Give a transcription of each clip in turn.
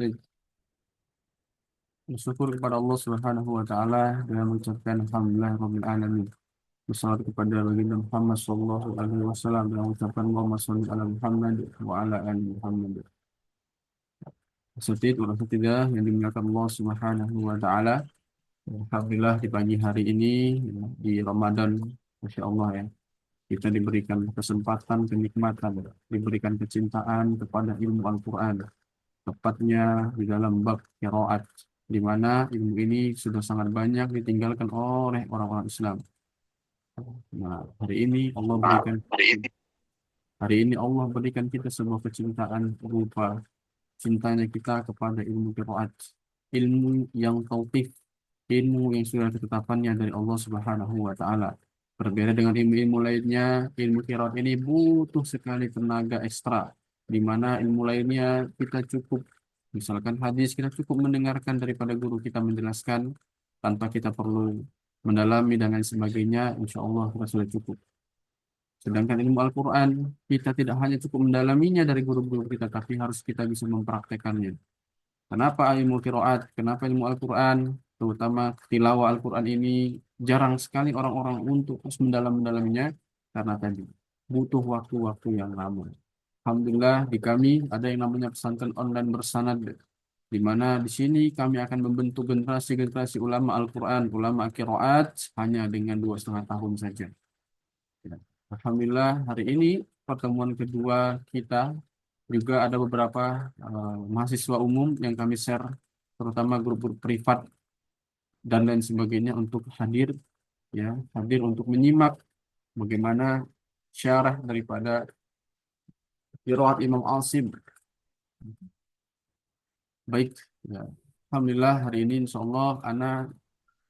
Baik, bersyukur kepada Allah Subhanahu wa taala dengan mengucapkan alhamdulillah rabbil alamin. Wassalatu kepada baginda Muhammad sallallahu alaihi wasallam dengan mengucapkan Allahumma shalli ala Muhammad wa ala ali Muhammad. Seperti itu ketiga yang dimuliakan Allah Subhanahu wa taala. Alhamdulillah di pagi hari ini ya, di Ramadan, Masya Allah ya, kita diberikan kesempatan, kenikmatan, diberikan kecintaan kepada ilmu Al-Quran, tepatnya di dalam bab qiraat, di mana ilmu ini sudah sangat banyak ditinggalkan oleh orang-orang Islam. Nah, hari ini Allah berikan kita sebuah kecintaan berupa cintanya kita kepada ilmu qiraat, ilmu yang tauqif, ilmu yang sudah ketetapannya dari Allah Subhanahu wa taala. Berbeda dengan ilmu-ilmu lainnya, ilmu qiraat ini butuh sekali tenaga ekstra, di mana ilmu lainnya kita cukup, misalkan hadis, kita cukup mendengarkan daripada guru kita menjelaskan tanpa kita perlu mendalami dan lain sebagainya, insya Allah kita sudah cukup. Sedangkan ilmu Al-Quran, kita tidak hanya cukup mendalaminya dari guru-guru kita, tapi harus kita bisa mempraktekannya. Kenapa ilmu qiraat? Kenapa ilmu Al-Quran? Terutama tilawah Al-Quran ini jarang sekali orang-orang untuk terus mendalam-mendalaminya karena tadi butuh waktu-waktu yang lama. Alhamdulillah di kami ada yang namanya pesantren online bersanad, di mana di sini kami akan membentuk generasi-generasi ulama Al-Quran, ulama qiraat hanya dengan 2,5 tahun saja. Ya. Alhamdulillah hari ini pertemuan kedua kita juga ada beberapa mahasiswa umum yang kami share, terutama grup-grup privat dan lain sebagainya untuk hadir, ya, hadir untuk menyimak bagaimana syarah daripada qiraat Imam Asim. Baik, ya. Alhamdulillah hari ini insya Allah Ana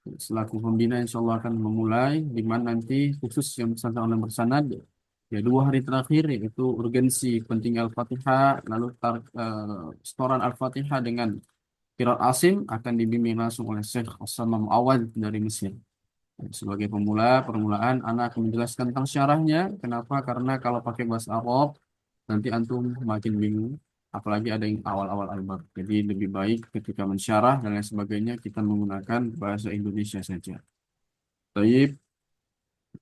selaku pembina insya Allah akan memulai, di mana nanti khusus yang pesantren online bersanad ya 2 hari terakhir yaitu urgensi penting Al-Fatihah, lalu setoran Al-Fatihah dengan Qiraat Asim akan dibimbing langsung oleh Syekh Osama Muawad dari Mesir. Sebagai permulaan, anak akan menjelaskan tentang syarahnya. Kenapa? Karena kalau pakai bahasa Arab, nanti antum makin bingung. Apalagi ada yang awal-awal Al-Bab. Jadi lebih baik ketika mensyarah dan lain sebagainya, kita menggunakan bahasa Indonesia saja. Baik,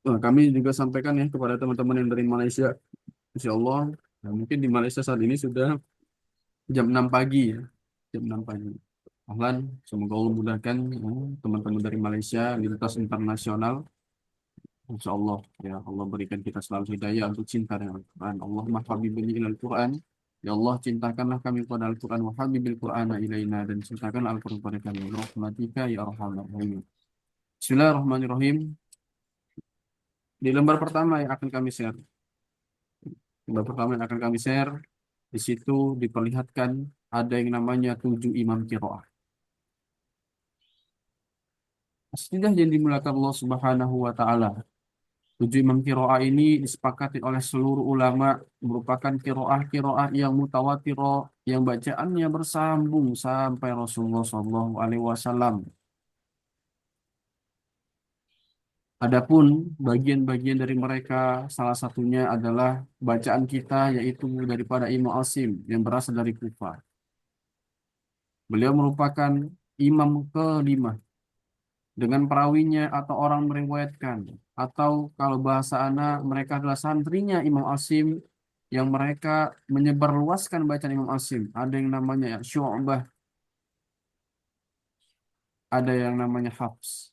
kami juga sampaikan ya kepada teman-teman yang dari Malaysia. Insya Allah, nah, mungkin di Malaysia saat ini sudah jam 6 pagi ya. Jam 6 pagi. Ahlan, semoga Allah mudahkan ya, teman-teman dari Malaysia, lintas internasional. Insya Allah, ya Allah berikan kita selalu hidayah untuk cinta dengan Al-Quran. Allahumma habibni ilal Quran. Ya Allah, cintakanlah kami kepada Al-Quran. Wa habibil Qur'ana ilaina. Dan cintakanlah Al-Quran kepada kami. Rahmatika ya arhamar rahimin. Bismillahirrahmanirrahim. Di lembar pertama yang akan kami share. Lembar pertama yang akan kami share. Di situ diperlihatkan ada yang namanya 7 imam qiraah. Sudah yang dimulakan Allah Subhanahu wa taala. 7 imam qiraah ini disepakati oleh seluruh ulama merupakan qiraah-qiraah yang mutawatirah, yang bacaannya bersambung sampai Rasulullah Shallallahu Alaihi Wasallam. Adapun bagian-bagian dari mereka, salah satunya adalah bacaan kita yaitu daripada Imam Asim yang berasal dari Kufah. Beliau merupakan imam kelima dengan perawinya atau orang meriwayatkan, atau kalau bahasa anak mereka adalah santrinya Imam Asim yang mereka menyebarluaskan bacaan Imam Asim. Ada yang namanya ya, Syu'bah, ada yang namanya Hafs.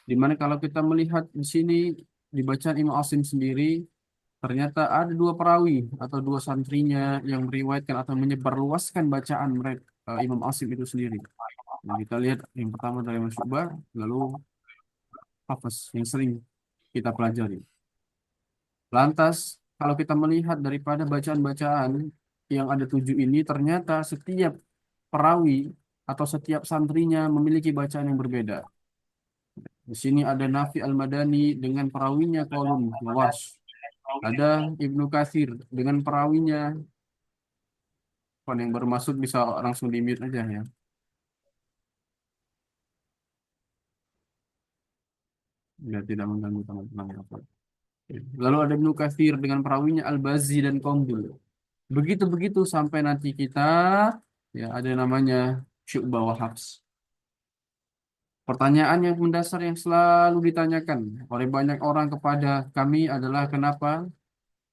Dimana kalau kita melihat di sini di bacaan Imam Asim sendiri, ternyata ada 2 perawi atau 2 santrinya yang meriwayatkan atau menyebarluaskan bacaan mereka, Imam Asim itu sendiri. Nah, kita lihat yang pertama dari Mas Syu'bah, lalu Hafs yang sering kita pelajari. Lantas, kalau kita melihat daripada bacaan-bacaan yang ada 7 ini, ternyata setiap perawi atau setiap santrinya memiliki bacaan yang berbeda. Di sini ada Nafi Al-Madani dengan perawinya Qalun Wash. Ada Ibnu Katsir dengan perawinya. Kalau yang bermaksud bisa langsung di mute aja ya. biar tidak mengganggu teman-teman hafal. Lalu ada Ibnu Katsir dengan perawinya Al-Bazzi dan Qomdul. Begitu-begitu sampai nanti kita ya ada yang namanya Syu'bah wa Hafs. Pertanyaan yang mendasar yang selalu ditanyakan oleh banyak orang kepada kami adalah kenapa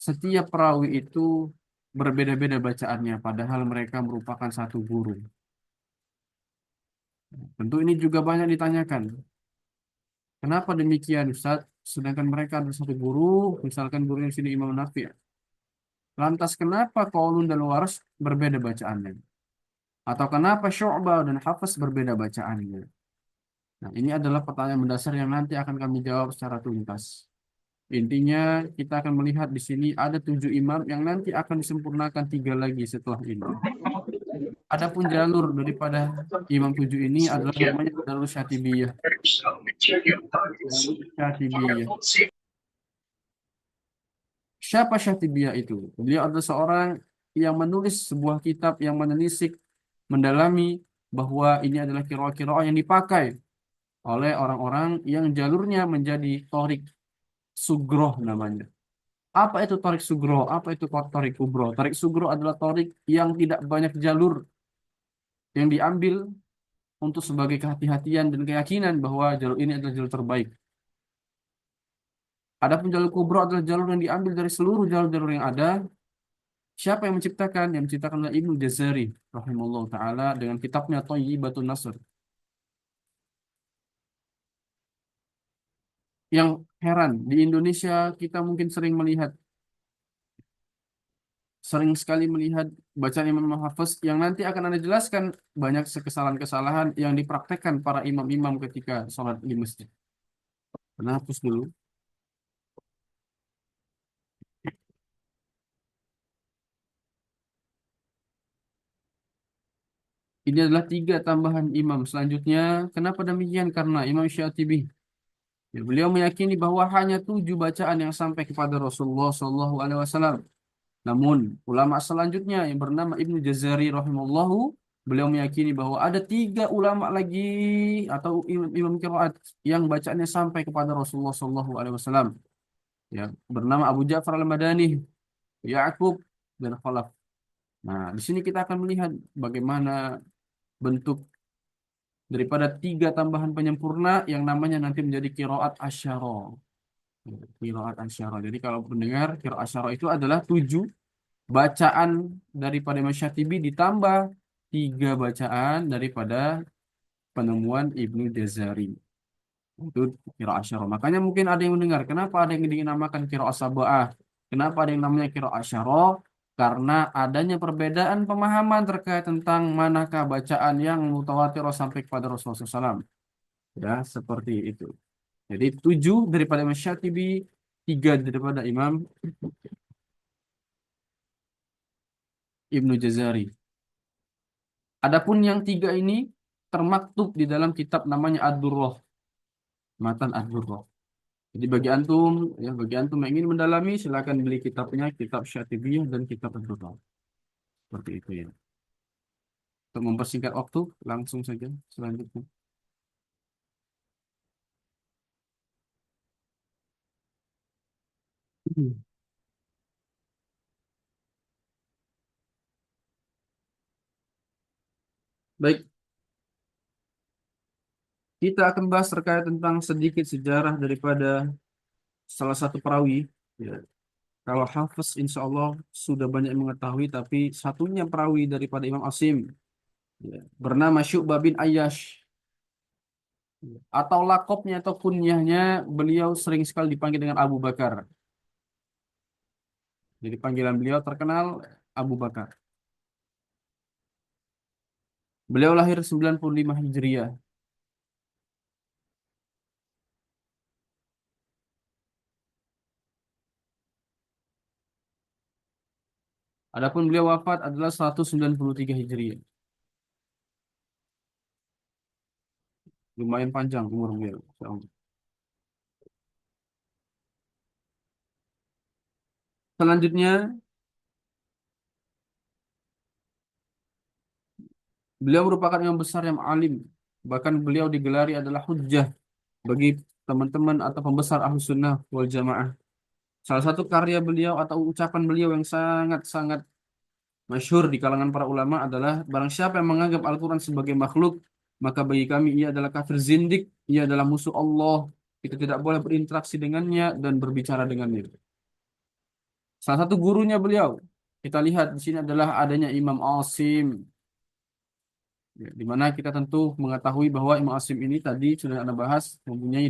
setiap perawi itu berbeda-beda bacaannya, padahal mereka merupakan satu guru. Tentu ini juga banyak ditanyakan. Kenapa demikian, Ustaz? Sedangkan mereka adalah satu guru, misalkan guru yang sini Imam Nafi. Lantas kenapa Qaulun dan Waras berbeda bacaannya? Atau kenapa Syu'bah dan Hafs berbeda bacaannya? Nah, ini adalah pertanyaan mendasar yang nanti akan kami jawab secara tuntas. Intinya, kita akan melihat di sini ada 7 imam yang nanti akan disempurnakan 3 lagi setelah ini. Adapun jalur daripada imam 7 ini adalah namanya jalur Syatibiyah. Jalur Syatibiyah. Siapa Syatibiyah itu? Beliau adalah seorang yang menulis sebuah kitab yang menelisik, mendalami bahwa ini adalah kira-kira yang dipakai oleh orang-orang yang jalurnya menjadi Torik Sugroh namanya. Apa itu Torik Sugro? Apa itu Torik Kubro? Torik Sugro adalah Torik yang tidak banyak jalur yang diambil untuk sebagai kehati-hatian dan keyakinan bahwa jalur ini adalah jalur terbaik. Adapun jalur Kubro adalah jalur yang diambil dari seluruh jalur-jalur yang ada. Siapa yang menciptakan? Yang menciptakan adalah Ibnu Jazari rahimahullah taala dengan kitabnya Thayyibatun Nasr. Yang heran di Indonesia kita mungkin sering sekali melihat bacaan Imam Hafiz yang nanti akan Anda jelaskan banyak kesalahan-kesalahan yang dipraktekkan para imam-imam ketika sholat di masjid. Nah, hapus dulu. Ini adalah 3 tambahan imam. Selanjutnya, kenapa demikian? Karena Imam Syatibi, ya, beliau meyakini bahwa hanya 7 bacaan yang sampai kepada Rasulullah SAW. Namun, ulama selanjutnya yang bernama Ibnu Jazari rahimahullahu, beliau meyakini bahwa ada 3 ulama lagi atau imam qiraat yang bacaannya sampai kepada Rasulullah SAW. Ya, bernama Abu Ja'far Al-Madani, Ya'qub, dan Khalaf. Nah, di sini kita akan melihat bagaimana bentuk daripada 3 tambahan penyempurna yang namanya nanti menjadi qiraat asyara. Qiraat asyara. Jadi kalau mendengar qiraat asyara itu adalah 7 bacaan daripada Imam Syatibi ditambah 3 bacaan daripada penemuan Ibnu Jazari. Itu qiraat asyara. Makanya mungkin ada yang mendengar, kenapa ada yang dinamakan qiraat sab'ah? Kenapa ada yang namanya qiraat asyara? Karena adanya perbedaan pemahaman terkait tentang manakah bacaan yang mutawatir sampai kepada Rasulullah SAW. Ya, seperti itu. Jadi 7 daripada Imam Syatibi, 3 daripada Imam Ibnu Jazari. Adapun yang 3 ini termaktub di dalam kitab namanya Ad-Durrah, Matan Ad-Durrah. Jadi bagi antum yang ingin mendalami, silakan beli kitabnya, kitab Syatibiyah dan kitab Ad-Durrah. Seperti itu ya. Untuk mempersingkat waktu, langsung saja selanjutnya. Hmm. Baik, kita akan bahas terkait tentang sedikit sejarah daripada salah satu perawi. Ya. Kalau Hafiz insya Allah sudah banyak mengetahui, tapi satunya perawi daripada Imam Asim, ya, bernama Syu'bah bin Ayyash. Atau lakopnya atau kunyahnya, beliau sering sekali dipanggil dengan Abu Bakar. Jadi panggilan beliau terkenal Abu Bakar. Beliau lahir 95 Hijriah. Adapun beliau wafat adalah 193 Hijriah. Lumayan panjang umur beliau. Insya Allah. Selanjutnya, beliau merupakan imam besar yang alim. Bahkan beliau digelari adalah hujjah bagi teman-teman atau pembesar Ahlus Sunnah wal Jamaah. Salah satu karya beliau atau ucapan beliau yang sangat-sangat masyhur di kalangan para ulama adalah barang siapa yang menganggap Al-Quran sebagai makhluk, maka bagi kami ia adalah kafir zindik, ia adalah musuh Allah. Kita tidak boleh berinteraksi dengannya dan berbicara dengannya. Salah satu gurunya beliau, kita lihat di sini adalah adanya Imam Asim. Ya, di mana kita tentu mengetahui bahwa Imam Asim ini tadi sudah Anda bahas mempunyai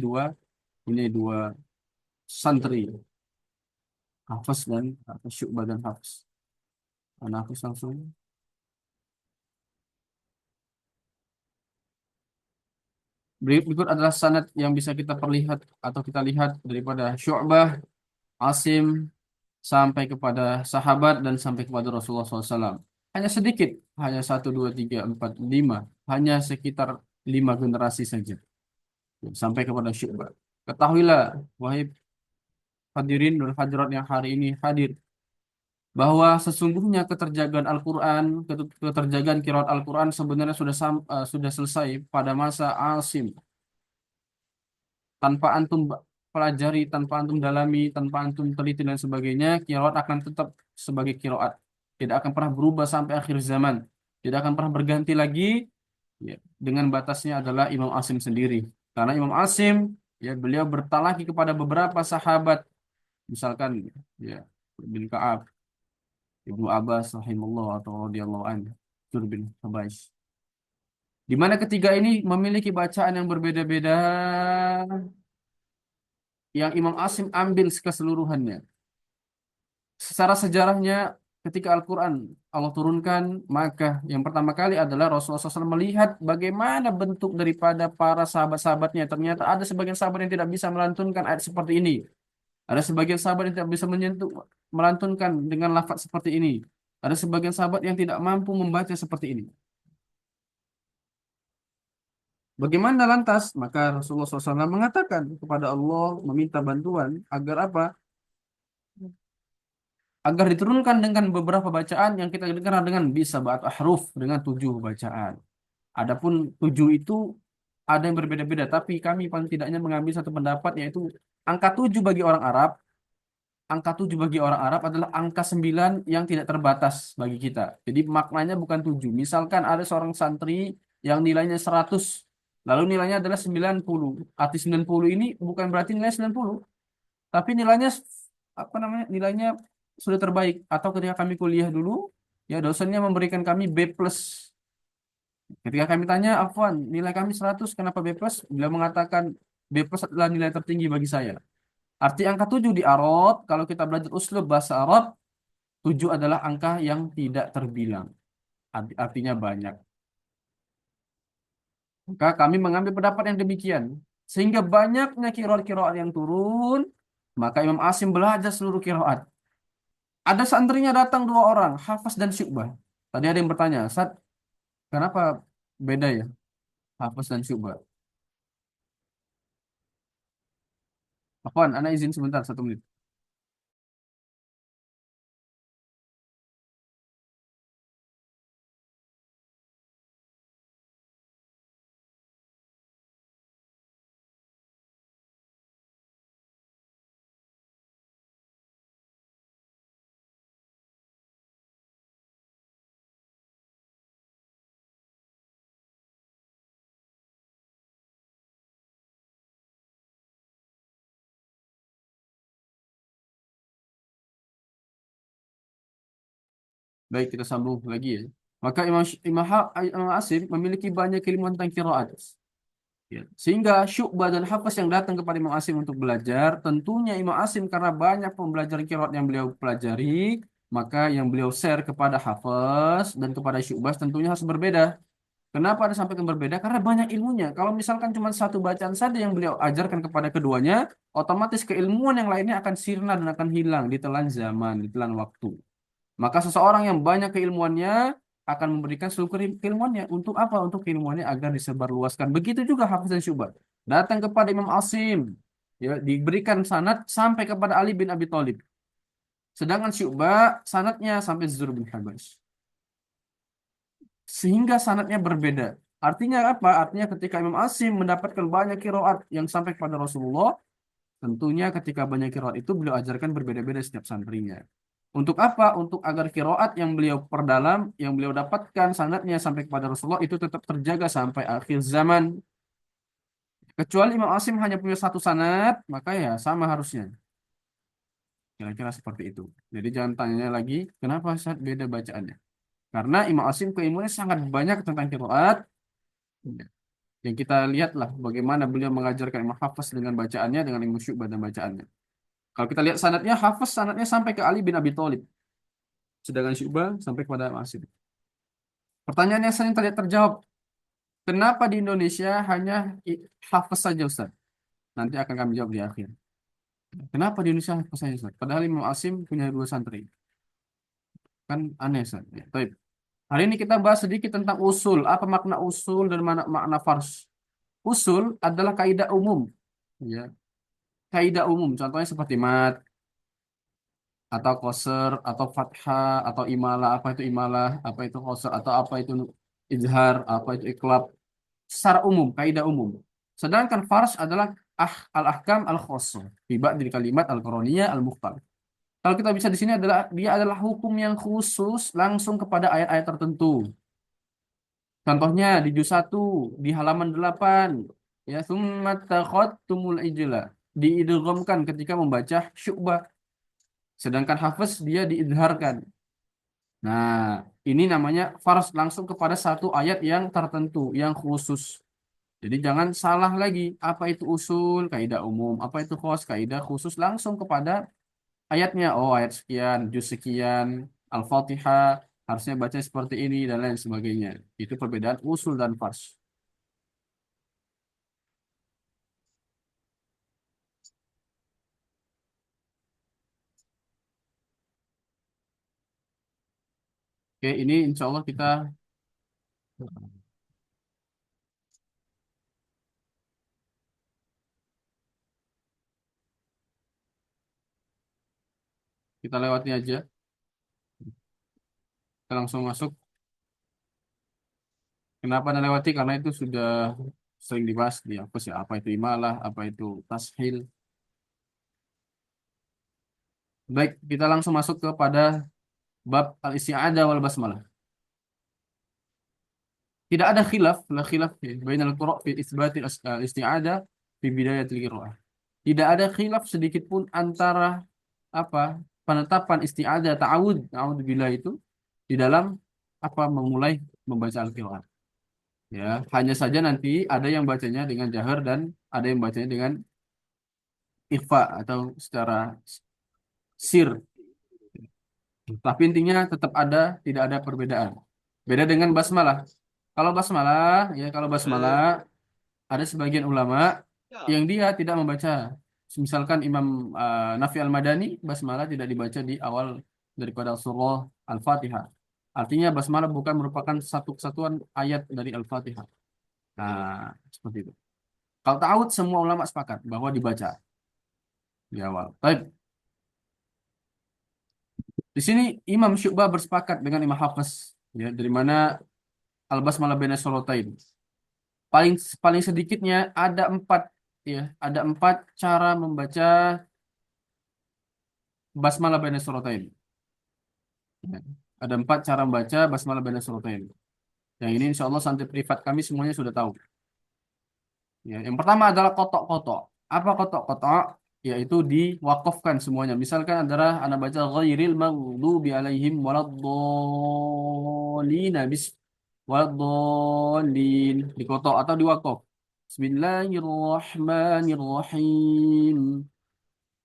dua santri, Hafs dan Syu'bah dan Hafs. Anda hafus langsung. Berikut adalah sanad yang bisa kita perlihat atau kita lihat daripada Syu'bah, Asim, sampai kepada sahabat dan sampai kepada Rasulullah SAW. Hanya sedikit, hanya satu, dua, tiga, empat, lima, hanya sekitar 5 generasi saja sampai kepada Syu'bah. Ketahuilah, wahai hadirin dan hadirat yang hari ini hadir, bahwa sesungguhnya keterjagaan Al-Quran, keterjagaan qiraat Al-Quran sebenarnya sudah selesai pada masa Asim. Tanpa antum pelajari, tanpa antum dalami, tanpa antum teliti dan sebagainya, qiraat akan tetap sebagai qiraat. Tidak akan pernah berubah sampai akhir zaman. Tidak akan pernah berganti lagi, ya, dengan batasnya adalah Imam Asim sendiri. Karena Imam Asim, ya, beliau bertalaki kepada beberapa sahabat, misalkan, ya, bin Ka'ab, Ibnu Abbas rahimahullah atau radhiyallahu anhu, Zur bin Habaish. Di mana ketiga ini memiliki bacaan yang berbeda-beda yang Imam Asim ambil keseluruhannya. Secara sejarahnya, ketika Al-Quran Allah turunkan, maka yang pertama kali adalah Rasulullah SAW melihat bagaimana bentuk daripada para sahabat-sahabatnya. Ternyata ada sebagian sahabat yang tidak bisa melantunkan ayat seperti ini. Ada sebagian sahabat yang tidak bisa melantunkan dengan lafaz seperti ini. Ada sebagian sahabat yang tidak mampu membaca seperti ini. Bagaimana lantas? Maka Rasulullah SAW mengatakan kepada Allah, meminta bantuan agar apa? Agar diturunkan dengan beberapa bacaan yang kita dengar dengan bisa ba'at ahruf dengan 7 bacaan. Adapun 7 itu ada yang berbeda-beda, tapi kami paling tidaknya mengambil satu pendapat yaitu angka 7 bagi orang Arab. Angka 7 bagi orang Arab adalah angka 9 yang tidak terbatas bagi kita. Jadi maknanya bukan 7. Misalkan ada seorang santri yang nilainya 100, lalu nilainya adalah 90. Arti 90 ini bukan berarti nilai 90, tapi nilainya apa namanya? Nilainya sudah terbaik. Atau ketika kami kuliah dulu, ya dosennya memberikan kami B+. Ketika kami tanya, Afwan, nilai kami 100, kenapa B+? Beliau mengatakan B+ adalah nilai tertinggi bagi saya. Arti angka 7 di Arab, kalau kita belajar uslub bahasa Arab, 7 adalah angka yang tidak terbilang. Artinya banyak. Maka kami mengambil pendapat yang demikian. Sehingga banyaknya kiroat-kiroat yang turun, maka Imam Asim belajar seluruh kiroat. Ada santrinya datang 2 orang, Hafs dan Syu'bah. Tadi ada yang bertanya, Ustaz, kenapa beda ya Hafs dan Syu'bah? Afwan, Anda izin sebentar 1 menit. Baik, kita sambung lagi ya. Maka Imam Asim memiliki banyak ilmu tentang qiraat. Ya. Sehingga Syu'bah dan Hafs yang datang kepada Imam Asim untuk belajar, tentunya Imam Asim karena banyak pembelajaran qiraat yang beliau pelajari, maka yang beliau share kepada Hafs dan kepada Syu'bah tentunya harus berbeda. Kenapa ada sampaikan berbeda? Karena banyak ilmunya. Kalau misalkan cuma satu bacaan saja yang beliau ajarkan kepada keduanya, otomatis keilmuan yang lainnya akan sirna dan akan hilang, ditelan zaman, ditelan waktu. Maka seseorang yang banyak keilmuannya akan memberikan seluruh keilmuannya. Untuk apa? Untuk keilmuannya agar disebarluaskan. Begitu juga Hafiz dan Syu'bah. Datang kepada Imam Asim, ya, diberikan sanad sampai kepada Ali bin Abi Thalib. Sedangkan Syu'bah sanadnya sampai Zur bin Habash. Sehingga sanadnya berbeda. Artinya apa? Artinya ketika Imam Asim mendapatkan banyak qiraat yang sampai kepada Rasulullah, tentunya ketika banyak qiraat itu beliau ajarkan berbeda-beda setiap santrinya. Untuk apa? Untuk agar qiraat yang beliau perdalam, yang beliau dapatkan sanadnya sampai kepada Rasulullah itu tetap terjaga sampai akhir zaman. Kecuali Imam Asim hanya punya satu sanad, maka ya sama harusnya. Kira-kira seperti itu. Jadi jangan tanya lagi, kenapa saat beda bacaannya? Karena Imam Asim keilmuannya sangat banyak tentang qiraat. Yang kita lihatlah bagaimana beliau mengajarkan Imam Hafiz dengan bacaannya, dengan Imam Syu'bah dan bacaannya. Kalau kita lihat sanadnya, Hafiz sanadnya sampai ke Ali bin Abi Thalib. Sedangkan Syu'bah sampai kepada Imam Asim. Pertanyaan yang sering tidak terjawab, kenapa di Indonesia hanya Hafiz saja Ustaz? Nanti akan kami jawab di akhir. Kenapa di Indonesia Hafiz saja Ustaz? Padahal Imam Asim punya dua santri. Kan aneh Ustaz. Ya, baik. Hari ini kita bahas sedikit tentang usul. Apa makna usul dan makna fars? Usul adalah kaidah umum. Ya, kaidah umum. Contohnya seperti mat, atau koser, atau fathah, atau imalah. Apa itu imalah? Apa itu koser? Atau apa itu izhar? Apa itu iklab? Secara umum, kaidah umum. Sedangkan fars adalah al-ahkam al-khossah. Tiba dari kalimat al-Quraniyah al-mukhtar. Kalau kita bisa di sini adalah dia adalah hukum yang khusus langsung kepada ayat-ayat tertentu. Contohnya di juz 1 di halaman 8 ya summa takhottumul ijla diidghamkan ketika membaca Syu'bah, sedangkan Hafiz dia diidharkan. Nah, ini namanya fars langsung kepada satu ayat yang tertentu, yang khusus. Jadi jangan salah lagi, apa itu usul, kaidah umum, apa itu khos, kaidah khusus langsung kepada ayatnya. Oh, ayat sekian, juz sekian, Al-Fatihah harusnya baca seperti ini dan lain sebagainya. Itu perbedaan usul dan fars. Oke, ini insya Allah kita lewati aja. Kita langsung masuk. Kenapa anda lewati? Karena itu sudah sering dibahas di apa sih? Apa itu imalah? Apa itu tashil? Baik, kita langsung masuk kepada bab al-isti'adah wal basmalah. Tidak ada khilaf, la khilaf bainal qura' fi isbatil isti'adah fi bidayatil qira'ah. Tidak ada khilaf sedikit pun antara apa? Penetapan isti'adah ta'awud, ta'awud bila itu di dalam apa memulai membaca Al-Qur'an. Ya, hanya saja nanti ada yang bacanya dengan jahar dan ada yang bacanya dengan ikhfa atau secara sir. Tapi intinya tetap ada, tidak ada perbedaan. Beda dengan basmalah. Kalau basmalah ada sebagian ulama yang dia tidak membaca. Misalkan Imam Nafi Al-Madani, basmalah tidak dibaca di awal daripada surah Al-Fatihah. Artinya basmalah bukan merupakan satu kesatuan ayat dari Al-Fatihah. Nah, seperti itu. Kalau ta'awud semua ulama sepakat bahwa dibaca di awal. Baik, di sini Imam Syu'bah bersepakat dengan Imam Hafiz ya dari mana Al-Basmalah baina suratain. Paling paling sedikitnya ada empat ya, ada empat cara membaca basmalah baina suratain. Ya. Ada empat cara membaca basmalah baina suratain. Yang ini insya Allah santri privat kami semuanya sudah tahu. Ya, yang pertama adalah kotok-kotok. Apa kotok-kotok? Yaitu diwakafkan semuanya. Misalkan adalah anak baca ghairil maghdubi alaihim waladdallin habis waladdallin dikotok atau diwakaf. Bismillahirrahmanirrahim.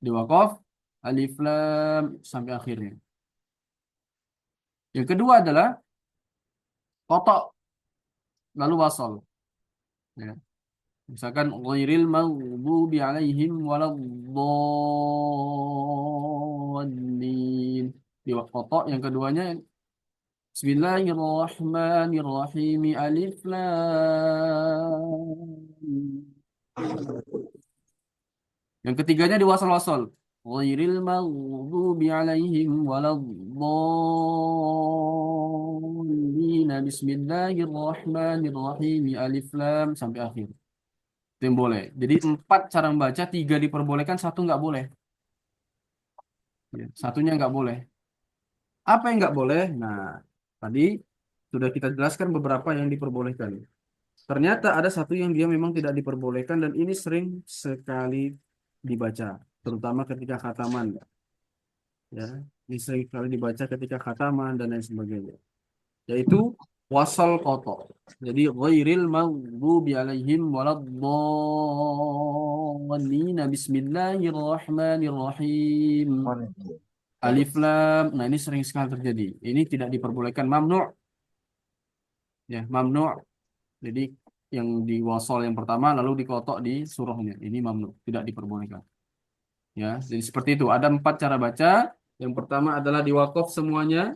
Diwakaf alif lam sampai akhirnya. Yang kedua adalah kotok lalu wasal. Ya. Misalkan ghairil maghdubi alaihim waladdallin. Di kotak yang keduanya Bismillahirrahmanirrahim alif lam. Yang ketiganya di wasal-wasal. Ghairil maghdubi alaihim waladdallin Bismillahirrahmanirrahim. Alif lam sampai akhir. Itu yang boleh. Jadi empat cara membaca, tiga diperbolehkan, satu nggak boleh. Ya, satunya nggak boleh. Apa yang nggak boleh? Nah, tadi sudah kita jelaskan beberapa yang diperbolehkan. Ternyata ada satu yang dia memang tidak diperbolehkan dan ini sering sekali dibaca, terutama ketika khataman, ya. Ini sering sekali dibaca ketika khataman dan lain sebagainya, yaitu wasal koto. Jadi ghairil maghdubi alaihim waladdallin. Bismillahirrahmanirrahim. Alif lam. Nah, ini sering sekali terjadi. Ini tidak diperbolehkan, mamnu, ya, mamnu. Jadi yang di wasal yang pertama lalu dikotok di surahnya. Ini mamnu, tidak diperbolehkan. Ya, jadi seperti itu. Ada empat cara baca. Yang pertama adalah diwakaf semuanya.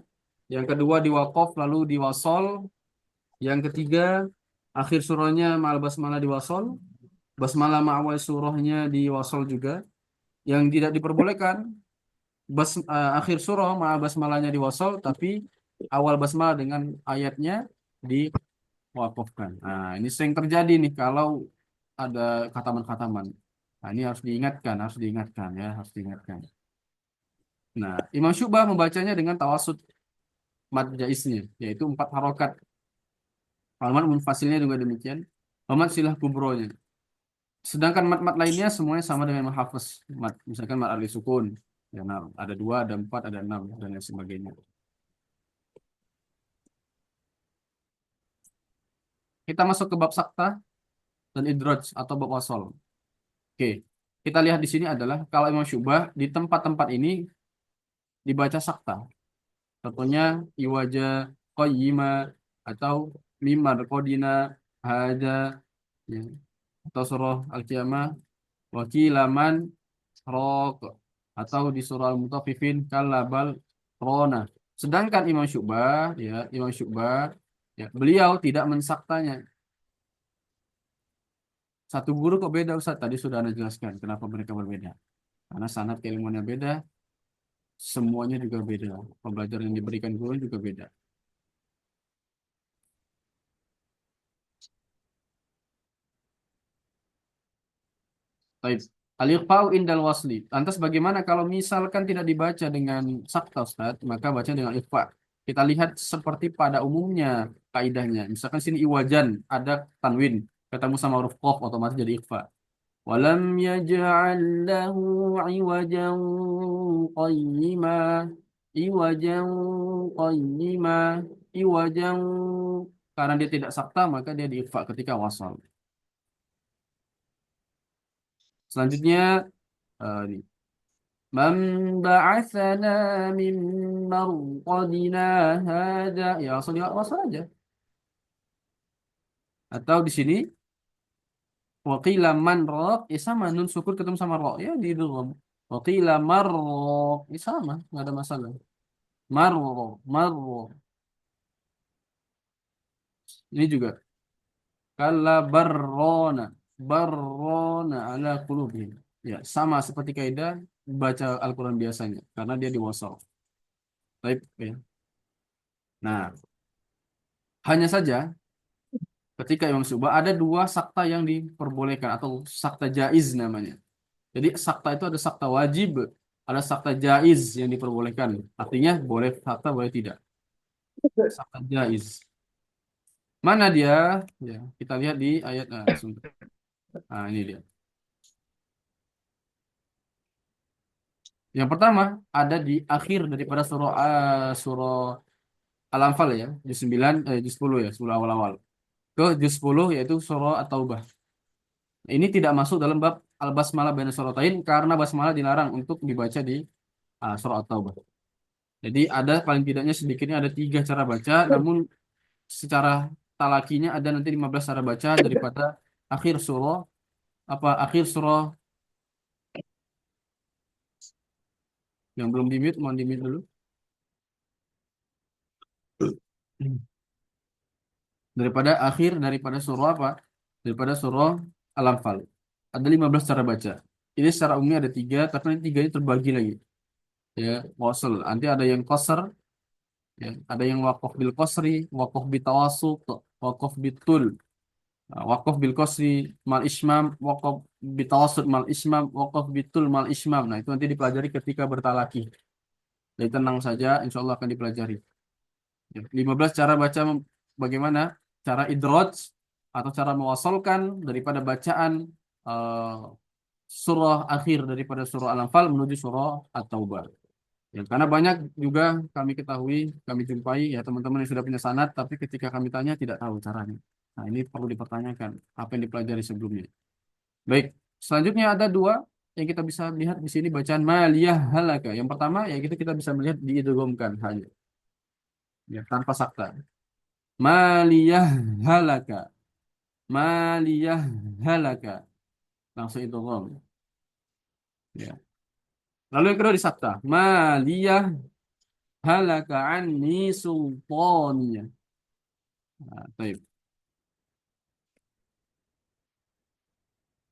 Yang kedua diwakaf lalu diwasol. Yang ketiga akhir surahnya ma'al basmalah diwasol. Basmalah ma'awal surahnya diwasol juga. Yang tidak diperbolehkan akhir surah ma'al basmalahnya diwasol, tapi awal basmalah dengan ayatnya diwakafkan. Nah, ini sering terjadi nih kalau ada khataman-khataman. Nah, ini harus diingatkan ya, harus diingatkan. Nah, Imam Syu'bah membacanya dengan tawasud mad jaisnya, yaitu empat harokat. Al-mad munfasilnya juga demikian. Al-mad silah kubronya. Sedangkan mat-mat lainnya semuanya sama dengan mahafaz. Mat, misalkan mat alif sukun. Ya, nah, ada dua, ada empat, ada enam, dan lain sebagainya. Kita masuk ke bab sakta dan idraj atau bab wasol. Oke, kita lihat di sini adalah kalau Imam Syu'bah di tempat-tempat ini dibaca sakta. Contohnya iwaja qayyima atau mimar qadina hada, ya. Atau surah Al-Qiyamah wakilaman rok, atau di surah Al-Mutaffifin kalabal rona. Sedangkan Imam Syu'bah ya, beliau tidak mensaktanya. Satu guru kok beda Ustaz? Tadi sudah Anda jelaskan kenapa mereka berbeda. Karena sanad keilmuannya beda, semuanya juga beda. Pembelajaran yang diberikan guru juga beda. Baik. Al-iqfa'u indal wasli. Lantas bagaimana kalau misalkan tidak dibaca dengan sakta Ustaz, maka baca dengan iqfa. Kita lihat seperti pada umumnya kaidahnya. Misalkan sini iwajan ada tanwin, ketemu sama huruf qaf otomatis jadi iqfa. Walam yaj'al lahu iwajan qayyima. Iwajan qayyima. Iwajan, karena dia tidak sakta maka dia diiqfa ketika wasal. Selanjutnya ini. Man ba'athana min marqadina hada. Ya, langsung wasal aja. Atau di sini waqila man raq, ya sama, nun sukun ketemu sama ra, ya di idgham. Waqila marraq, ya sama, nggak ada masalah. Marraq, marraq. Ini juga kalla barrona, barrona ala qulubihim. Ya, sama seperti kaidah baca Al-Qur'an biasanya karena dia diwasal. Baik, ya. Nah, hanya saja ketika Imam Syu'bah ada dua sakta yang diperbolehkan atau sakta jaiz namanya. Jadi sakta itu ada sakta wajib, ada sakta jaiz yang diperbolehkan. Artinya boleh sakta, boleh tidak. Sakta jaiz. Mana dia? Ya, kita lihat di ayat sebentar. Nah, ini dia. Yang pertama ada di akhir daripada surah Al-Anfal ya, juz 9 juz 10 ya, surah awal-awal. Ke juz 10 yaitu surah At-Taubah. Ini tidak masuk dalam bab al-basmalah baina suratain karena basmalah dilarang untuk dibaca di surah At-Taubah. Jadi ada paling tidaknya sedikitnya ada tiga cara baca, namun secara talakinya ada nanti 15 cara baca daripada akhir surah akhir surah yang belum di-mute, mohon di-mute dulu. Daripada surah apa? Daripada surah Al-Anfal. Ada 15 cara baca. Ini secara umumnya ada tiga, tapi nanti tiga ini terbagi lagi. Ya, wasl. Nanti ada yang qasar, Ya, ada yang waqaf bil qasri, waqaf bitawasut, waqaf bitul, waqaf bil qasri mal ismam, waqaf bitawasut mal ismam, waqaf bitul mal ismam. Nah, itu nanti dipelajari ketika bertalaki. Jadi tenang saja, insya Allah akan dipelajari. Ya, 15 cara baca bagaimana cara idraj atau cara mewasalkan daripada bacaan eh, surah akhir daripada surah Al-Anfal menuju surah At-Taubah. Ya, karena banyak juga kami ketahui, kami jumpai ya teman-teman yang sudah punya sanad, tapi ketika kami tanya tidak tahu caranya. Nah, ini perlu dipertanyakan apa yang dipelajari sebelumnya. Baik, selanjutnya ada dua yang kita bisa lihat di sini bacaan maliyah halaka. Yang pertama ya kita bisa melihat diidghamkan hanya ya tanpa sakta. Maliyah halaka. Maliyah halaka. Langsung idgham. Ya. Lalu yang kedua disakta. Maliyah halaka anni sultaniyah. Nah, baik.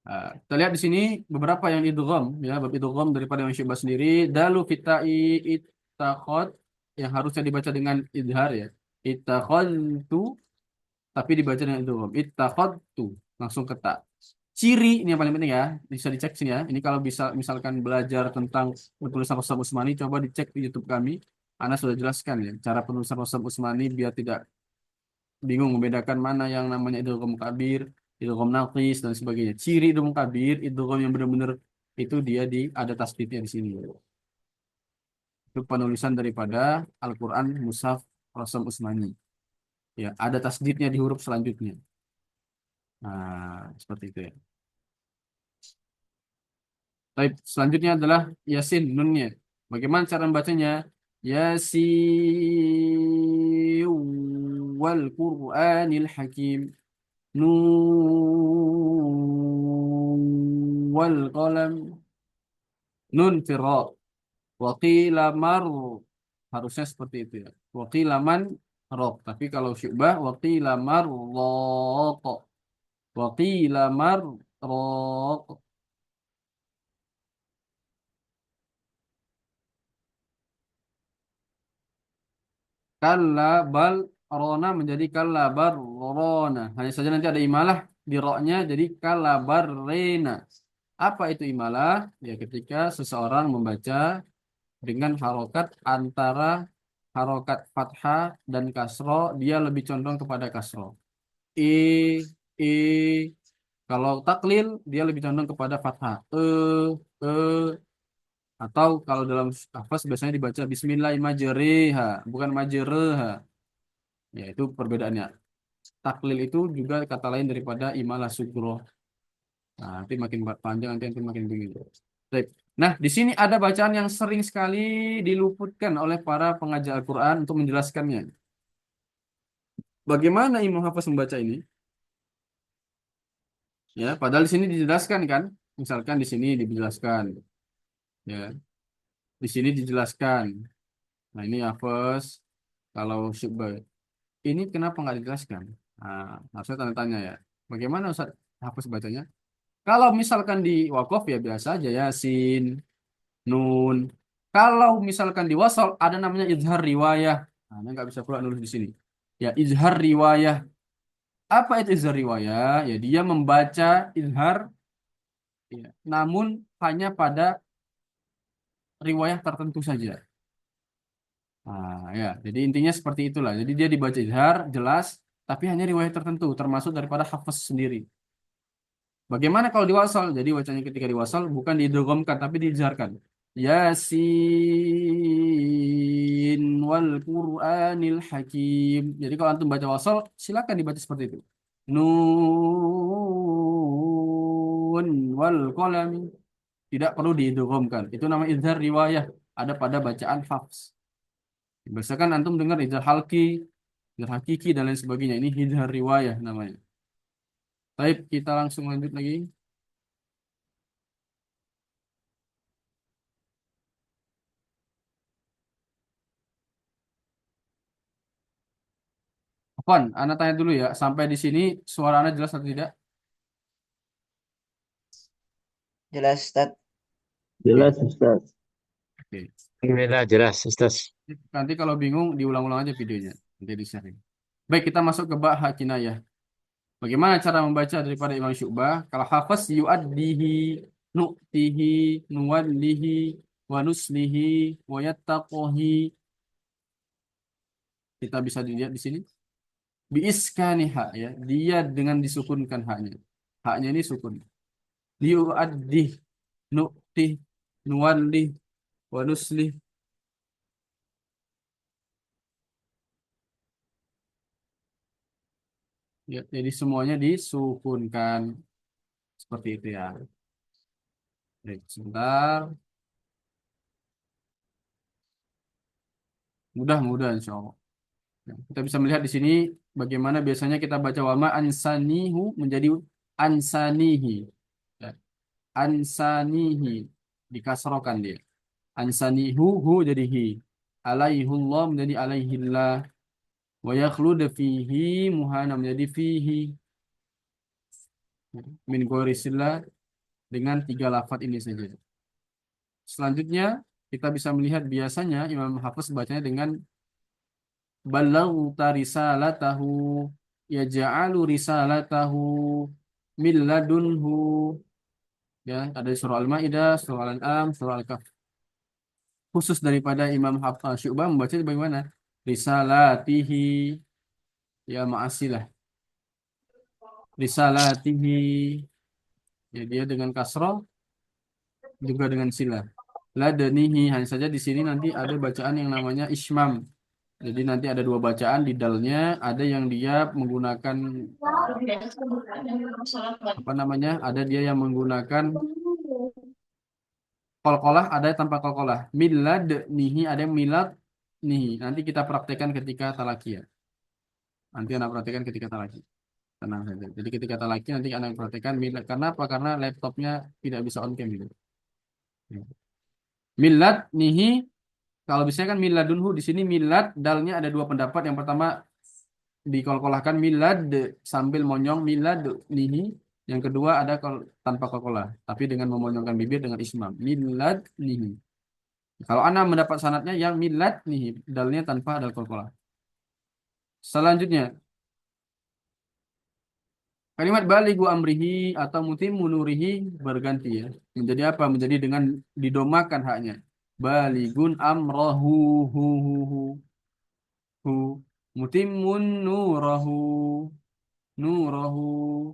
Kita lihat di sini beberapa yang idgham ya, bab idgham daripada yang syubah sendiri. Dalu fitai ittakhad yang harusnya dibaca dengan idhar ya. Ittakhadtu tapi dibaca dengan idgham. Ittakhadtu langsung ke ta. Ciri ini yang paling penting ya, bisa dicek sini ya. Ini kalau bisa misalkan belajar tentang penulisan Rostam Usmani, coba dicek di YouTube kami. Ana sudah jelaskan ya, cara penulisan Rostam Usmani biar tidak bingung membedakan mana yang namanya idgham kabir, idgham naqis dan sebagainya. Ciri idgham kabir, idgham yang benar-benar itu dia ada tasdidnya di sini. Itu penulisan daripada Al-Qur'an Mushaf Rasam Utsmani. Ya, ada tasdidnya di huruf selanjutnya. Nah, seperti itu ya. Baik, selanjutnya adalah Yasin nunnya. Bagaimana cara membacanya? Yasin wal Qur'anil Hakim. Nun wal qalam. Nun firra. Waqila mar. Harusnya seperti itu ya. Waqila man rob. Tapi kalau syubah waqila mar roq. Waqila mar roq. Kalla bal rona menjadi kalla bar rona. Hanya saja nanti ada imalah di roknya jadi kalla bar rena. Apa itu imalah? Ya ketika seseorang membaca dengan harokat antara harokat fathah dan kasro, dia lebih condong kepada kasro. I, I, kalau taklil, dia lebih condong kepada fathah. E, atau kalau dalam hafaz biasanya dibaca Bismillahirrahmanirrahim, bukan majreha. Ya, itu perbedaannya. Taklil itu juga kata lain daripada imalah sugro. Nah, nanti makin panjang, nanti makin bingung. Baik. Nah, di sini ada bacaan yang sering sekali diluputkan oleh para pengajar Al-Quran untuk menjelaskannya. Bagaimana Imam Hafiz membaca ini? Ya, padahal di sini dijelaskan kan? Misalkan di sini dijelaskan, ya, di sini dijelaskan. Nah, ini Hafiz kalau syubha. Ini kenapa nggak dijelaskan? Nah, harusnya tanya-tanya ya. Bagaimana Ustaz Hafiz bacanya? Kalau misalkan di wakaf ya biasa aja Yasin, Nun. Kalau misalkan di wasal ada namanya izhar riwayah. Nah, Anda nggak bisa pula nulis di sini. Ya, izhar riwayah. Apa itu izhar riwayah? Ya, dia membaca izhar, ya, namun hanya pada riwayah tertentu saja. Nah, ya, jadi intinya seperti itulah. Jadi dia dibaca izhar jelas, tapi hanya riwayat tertentu, termasuk daripada hafaz sendiri. Bagaimana kalau diwasal? Jadi bacanya ketika diwasal bukan diidghamkan tapi diizharkan. Yasin wal Qur'anil Hakim. Jadi kalau antum baca wasal silakan dibaca seperti itu. Nun wal qalam. Tidak perlu diidghamkan. Itu nama izhar riwayah. Ada pada bacaan hafs. Biasakan antum dengar izhar halki, izhar hakiki dan lain sebagainya. Ini izhar riwayah namanya. Baik, kita langsung lanjut lagi. Afwan, Anda tanya dulu ya. Sampai di sini suara Anda jelas atau tidak? Jelas, Ustaz. Oke, Jelas Ustaz. oke. Alhamdulillah jelas, Ustaz. Nanti kalau bingung diulang-ulang aja videonya. Nanti di-sharing. Baik, kita masuk ke bab hak kinayah. Bagaimana cara membaca daripada Imam Syu'bah? Kalau hafaz yu'addihi, nu'tihi, nuwallihi, wa nuslihi, wa yattaquhi. Kita bisa dilihat di sini. Biiskani hak ya. Dia dengan disukunkan haknya. Haknya ini sukun. Yu'addih, nu'tih, nuwallih, wa nuslih. Ya, jadi semuanya disukunkan. Seperti itu ya. Baik, sebentar. Mudah-mudah insya Allah. Ya, kita bisa melihat di sini bagaimana biasanya kita baca wama ansanihu menjadi ansanihi. Ya, ansanihi dikasrokan dia. Ansanihu hu jadi hi. Alaihullah menjadi alaihillah. Wa yakhlud fihi muhana menjadi fihi. Ya, min ghorisillah dengan tiga lafaz ini saja. Selanjutnya kita bisa melihat biasanya Imam Hafiz bacanya dengan balaghta risalatahu yaj'alu risalatahu min ladunhu, ya ada di surah Al-Maidah, surah Al-An'am, surah Al-Kahf. Khusus daripada Imam Syu'bah membaca bagaimana? Risalatihi, ya ma'asilah. Risalatihi, ya dia dengan kasroh juga dengan silah. Ladanihi, hanya saja di sini nanti ada bacaan yang namanya ismam. Jadi nanti ada dua bacaan di dalnya, ada yang dia menggunakan apa namanya? Ada dia yang menggunakan kolkolah, ada tanpa kolkolah. Milad nihi, ada yang milad nihi. Nanti kita praktekkan ketika talaki ya. Nanti anak praktekkan ketika talaki. Tenang saja. Jadi ketika talaki nanti anak praktekkan milad. Karena apa? Karena laptopnya tidak bisa on cam gitu. Milad nihi, kalau bisa kan miladunhu, di sini milad dalnya ada dua pendapat. Yang pertama dikolkolahkan milad sambil monyong milad nihi. Yang kedua ada tanpa kolkolah, tapi dengan memonyongkan bibir dengan ismam. Milad nihi. Kalau Anda mendapat sanatnya yang milad nih, dalnya tanpa dal qalqalah. Selanjutnya, kalimat balighu amrihi atau mutimmu nurihi berganti ya. Menjadi apa? Menjadi dengan didomakan haknya. Baligun amrahu hu hu. Mutimmun nurahu nurahu.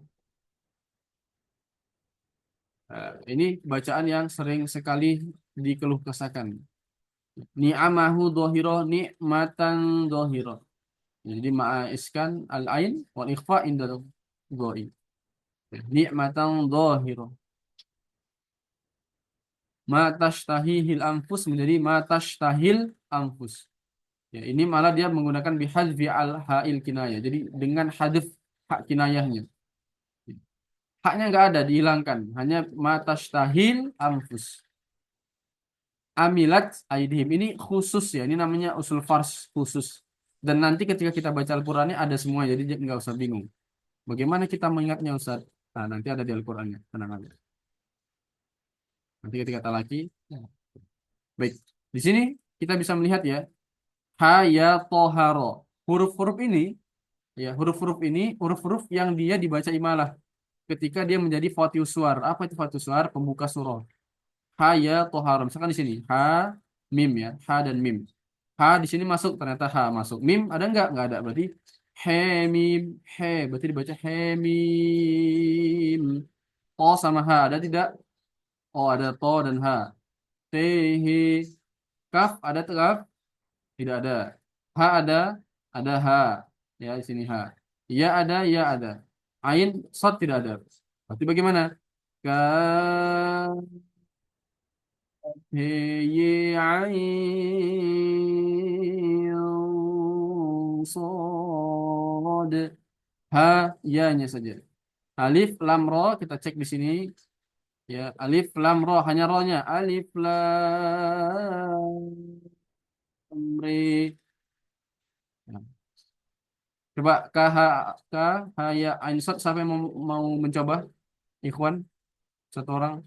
Ini bacaan yang sering sekali dikeluh kesahkan. Ni'amahu dhahirah ni'matan dhahirah. Jadi ma'iskan al-ain wal ikhfa inda dhoi. Ni'matan dhahirah. Ma tashtahihil anfus menjadi ma tashtahil anfus. Ya, ini malah dia menggunakan bihadzfi al-ha'il kinayah. Jadi dengan hadif hak kinayahnya. Haknya nggak ada, dihilangkan. Hanya ma tashtahil anfus. Amilat aidhim. Ini khusus ya. Ini namanya usul fars khusus. Dan nanti ketika kita baca Al-Qur'annya ada semua. Jadi nggak usah bingung. Bagaimana kita mengingatnya Ustaz? Nah, nanti ada di Al-Qur'annya. Tenang aja. Nanti ketika talaki. Ya. Baik. Di sini kita bisa melihat ya. Hayatoharo. Huruf-huruf ini, ya huruf-huruf ini, huruf-huruf yang dia dibaca imalah. Ketika dia menjadi fatihus suar. Apa itu fatihus suar? Pembuka surah. Hayatoharo. Misalkan di sini. Ha, mim ya. Ha dan mim. Ha di sini masuk. Ternyata ha masuk. Mim ada nggak? Nggak ada. Berarti he, mim, he. Berarti dibaca he, mim. To sama ha. Ada tidak? Oh, ada to dan ha. Tehe. Kaf ada kaf? Tidak ada. Ha ada ha. Ya, di sini ha. Ya ada, ya ada. Ain, sod tidak ada. Berarti bagaimana? Ka, he, ye, ain, sod. Ha, ya-nya saja. Alif, lam, ro, kita cek di sini. Ya, alif, lam, ro, hanya ro-nya. Alif, lam, re. Nah, coba kah ya Ainsot siapa yang mau mencoba? Ikhwan, satu orang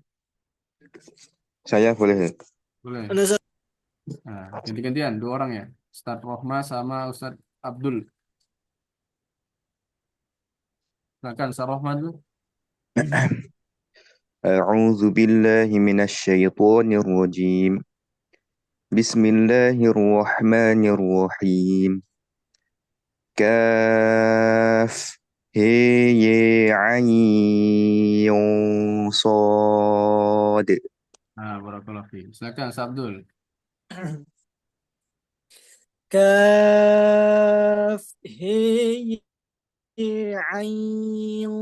Saya boleh. boleh. Ada Nah, ganti-gantian, dua orang ya. Ustaz Rohma sama Ustaz Abdul. Silakan Ustaz Rohma dulu. أعوذ بالله من الشيطان الرجيم بسم الله الرحمن الرحيم كاف هي عين صاد. Nah, barakallahu fiik. Silakan Ustaz Abdul. كاف هي عين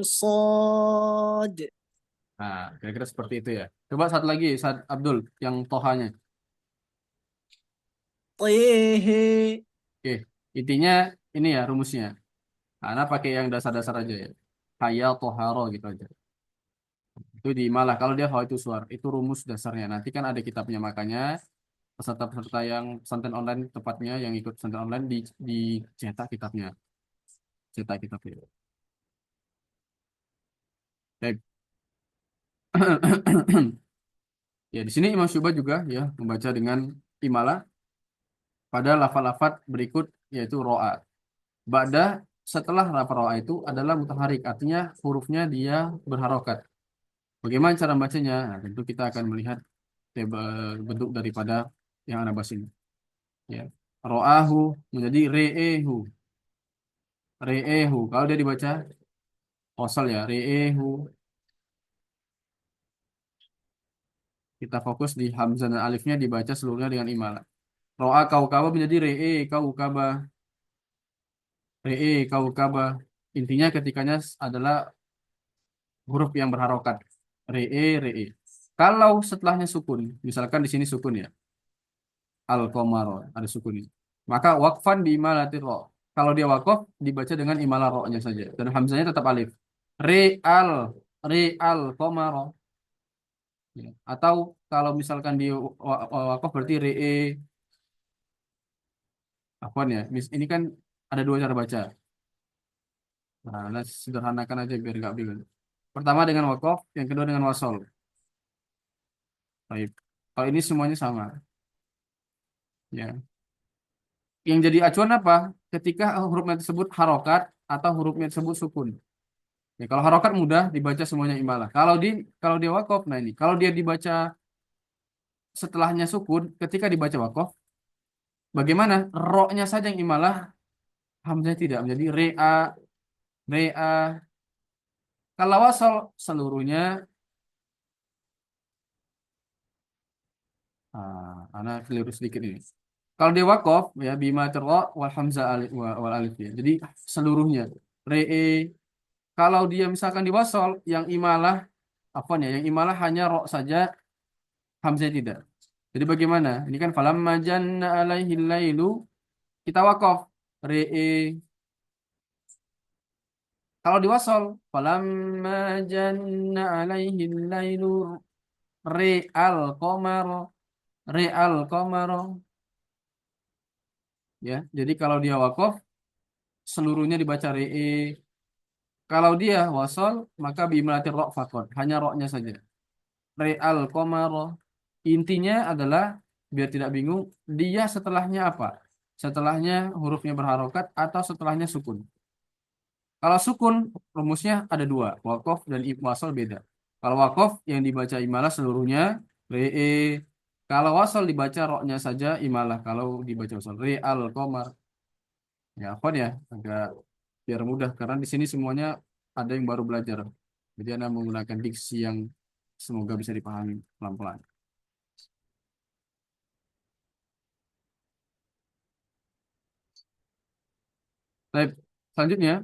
صاد. Nah, kira-kira seperti itu ya. Coba satu lagi, Ustaz Abdul, yang tohanya. طه. Oke, intinya ini ya rumusnya. Nah, pakai yang dasar-dasar aja ya. Haya, toharo gitu aja. Itu di malah kalau dia itu suar, itu rumus dasarnya. Nanti kan ada kitabnya makanya peserta-peserta yang pesantren online tepatnya yang ikut pesantren online dicetak kitabnya, cetak kitabnya. Baik. Ya, di sini Imam Syu'bah juga ya membaca dengan imalah pada lafal-lafal berikut yaitu ro'a. Ba'da setelah lafal ro'a itu adalah mutaharik, artinya hurufnya dia berharokat. Bagaimana cara membacanya? Nah, tentu kita akan melihat bentuk daripada yang Anda bahas ini. Ya. Ro'ahu menjadi re'ehu. Re'ehu. Kalau dia dibaca kosal ya, re'ehu. Kita fokus di hamzah dan alifnya dibaca seluruhnya dengan imalah. Ro'a kaukaba menjadi re'e kaukaba. Re'e kaukaba. Intinya ketikanya adalah huruf yang berharokat. Re'e re'e. Kalau setelahnya sukun, misalkan di sini sukun ya. Al-Qamar ada sukun ini. Maka wakfan di imalati ro. Kalau dia wakaf dibaca dengan imalah ro-nya saja dan hamzahnya tetap alif. Re'al re'al qamar. Ya. Atau kalau misalkan di wakaf berarti re'e apa ya? Ini kan ada dua cara baca. Nah, sederhanakan aja biar nggak bingung. Pertama dengan wakaf, yang kedua dengan wasol. Baik. Kalau ini semuanya sama. Ya. Yang jadi acuan apa? Ketika hurufnya tersebut harokat atau hurufnya tersebut sukun. Ya, kalau harokat mudah dibaca semuanya imalah. Kalau dia wakaf, nah ini kalau dia dibaca setelahnya sukun, ketika dibaca wakaf, bagaimana? Roknya saja yang imalah, hamzah tidak menjadi rea, rea. Kalau wasal seluruhnya, anak keliru sedikit ini. Kalau dia wakaf, ya bima terwa wal hamzah wal alif ya. Jadi seluruhnya re. Kalau dia misalkan di wasal, yang imalah apa ya? Yang imalah hanya rok saja, hamzah tidak. Jadi bagaimana? Ini kan falamma janna alaihi lailu kita wakaf re'e. Kalau diwasal falamma janna alaihi lailu re'al qamar re'al qamar ya. Jadi kalau dia wakaf seluruhnya dibaca re'e. Kalau dia wasal maka bimlati ro fakot hanya roknya saja. Re'al qamar. Intinya adalah biar tidak bingung dia setelahnya apa? Setelahnya hurufnya berharokat atau setelahnya sukun. Kalau sukun, rumusnya ada dua, wakof dan wasal beda. Kalau wakof yang dibaca imalah seluruhnya, re. Kalau wasal dibaca roknya saja imalah. Kalau dibaca wasal, re al komar. Ya, apa ya? Agak biar mudah karena di sini semuanya ada yang baru belajar. Jadi Anda menggunakan diksi yang semoga bisa dipahami pelan-pelan. Baik, selanjutnya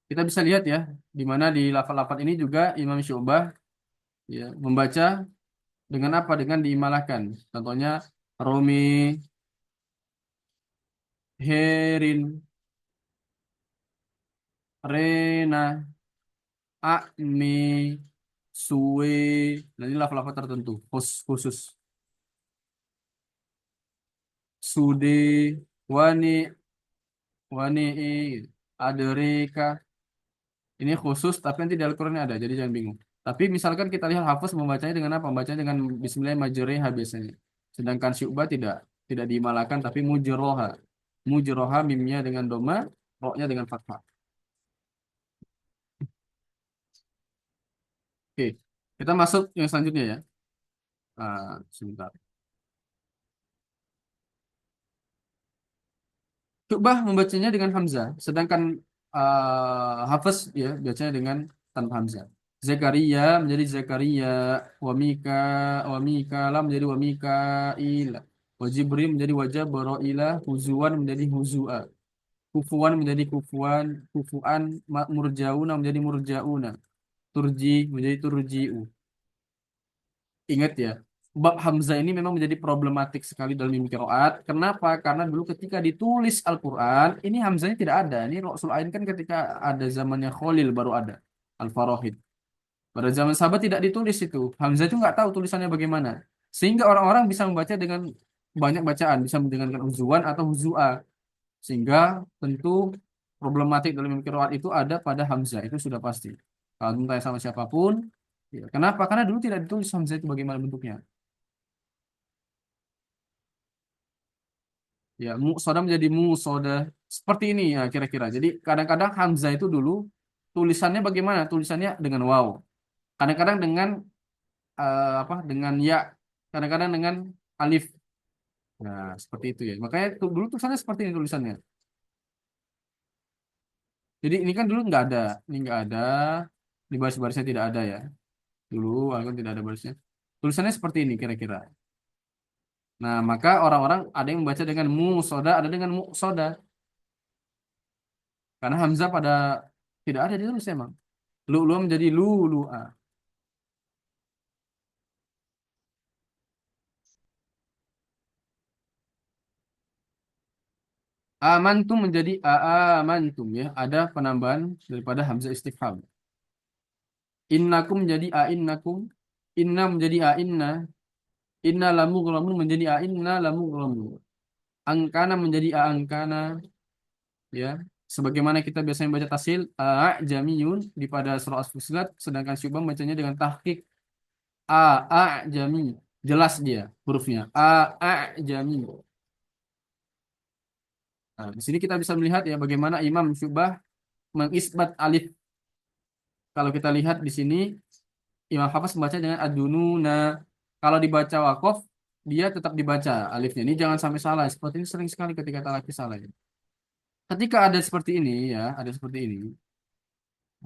kita bisa lihat ya, di mana di lafal-lafal ini juga Imam Syu'bah ya membaca dengan apa? Dengan diimalahkan. Contohnya Romi, Herin, Rena, Akmi, Suwe. Nah, ini lafal-lafal tertentu. Khusus. Sude, Wani, Wani, Adereka. Ini khusus, tapi nanti di Al-Quran ada. Jadi jangan bingung. Tapi misalkan kita lihat Hafiz membacanya dengan apa? Membacanya dengan Bismillah majreha biasanya. Sedangkan Syu'bah tidak diimalakan tapi mujroha. Mujroha mimnya dengan doma, roknya dengan fathah. Oke, kita masuk yang selanjutnya ya. Sebentar. Syu'bah membacanya dengan Hamzah, sedangkan Hafiz ya bacanya dengan tanpa Hamzah. Zakaria menjadi Zakaria, Wamika, Wamikala menjadi Wamikaila, Wajibril menjadi Wajabroila, Huzuan menjadi Huzua, Kufuan menjadi Kufuan, Kufuan, Murjauna menjadi Murjauna, Turji menjadi Turjiu. Ingat ya, bab Hamzah ini memang menjadi problematik sekali dalam ilmu qiraat. Kenapa? Karena dulu ketika ditulis Al-Quran, ini Hamzahnya tidak ada. Ini Rasul Ain kan ketika ada zamannya Khalil baru ada. Al-Farahid. Pada zaman sahabat tidak ditulis itu. Hamzah itu nggak tahu tulisannya bagaimana. Sehingga orang-orang bisa membaca dengan banyak bacaan. Bisa dengan uzuan atau huzua. Sehingga tentu problematik dalam ilmu qiraat itu ada pada Hamzah. Itu sudah pasti. Kalau tanya sama siapapun, ya, kenapa? Karena dulu tidak ditulis Hamzah itu bagaimana bentuknya. Ya, muqsoda menjadi musoda. Seperti ini ya kira-kira. Jadi kadang-kadang Hamzah itu dulu tulisannya bagaimana? Tulisannya dengan waw. Kadang-kadang dengan apa? Dengan ya. Kadang-kadang dengan alif. Nah, seperti itu ya. Makanya dulu tulisannya seperti ini tulisannya. Jadi ini kan dulu nggak ada. Ini nggak ada. Di baris-barisnya tidak ada ya. Dulu kan tidak ada barisnya. Tulisannya seperti ini kira-kira. Nah, maka orang-orang ada yang membaca dengan musoda, ada dengan muqsoda. Karena Hamzah pada tidak ada ditulis emang. Lu'lu menjadi lu'lu'a. Amantum menjadi aamantum ya. Ada penambahan daripada hamzah istifham. Innakum menjadi ainnakum. Inna menjadi ainna. Inna lamu gulamun menjadi ainna lamu gulamun. Angkana menjadi aangkana ya. Sebagaimana kita biasanya baca tasil jamiyun di pada surah As-Fussilat, sedangkan Syu'bah bacanya dengan tahqiq jami. Jelas dia hurufnya. Jami. Nah, di sini kita bisa melihat ya bagaimana Imam Syu'bah mengisbat alif. Kalau kita lihat di sini Imam Hafs membaca dengan adununa. Kalau dibaca wakof dia tetap dibaca alifnya. Ini jangan sampai salah. Seperti ini sering sekali ketika talaki salah. Ya. Ketika ada seperti ini ya, ada seperti ini.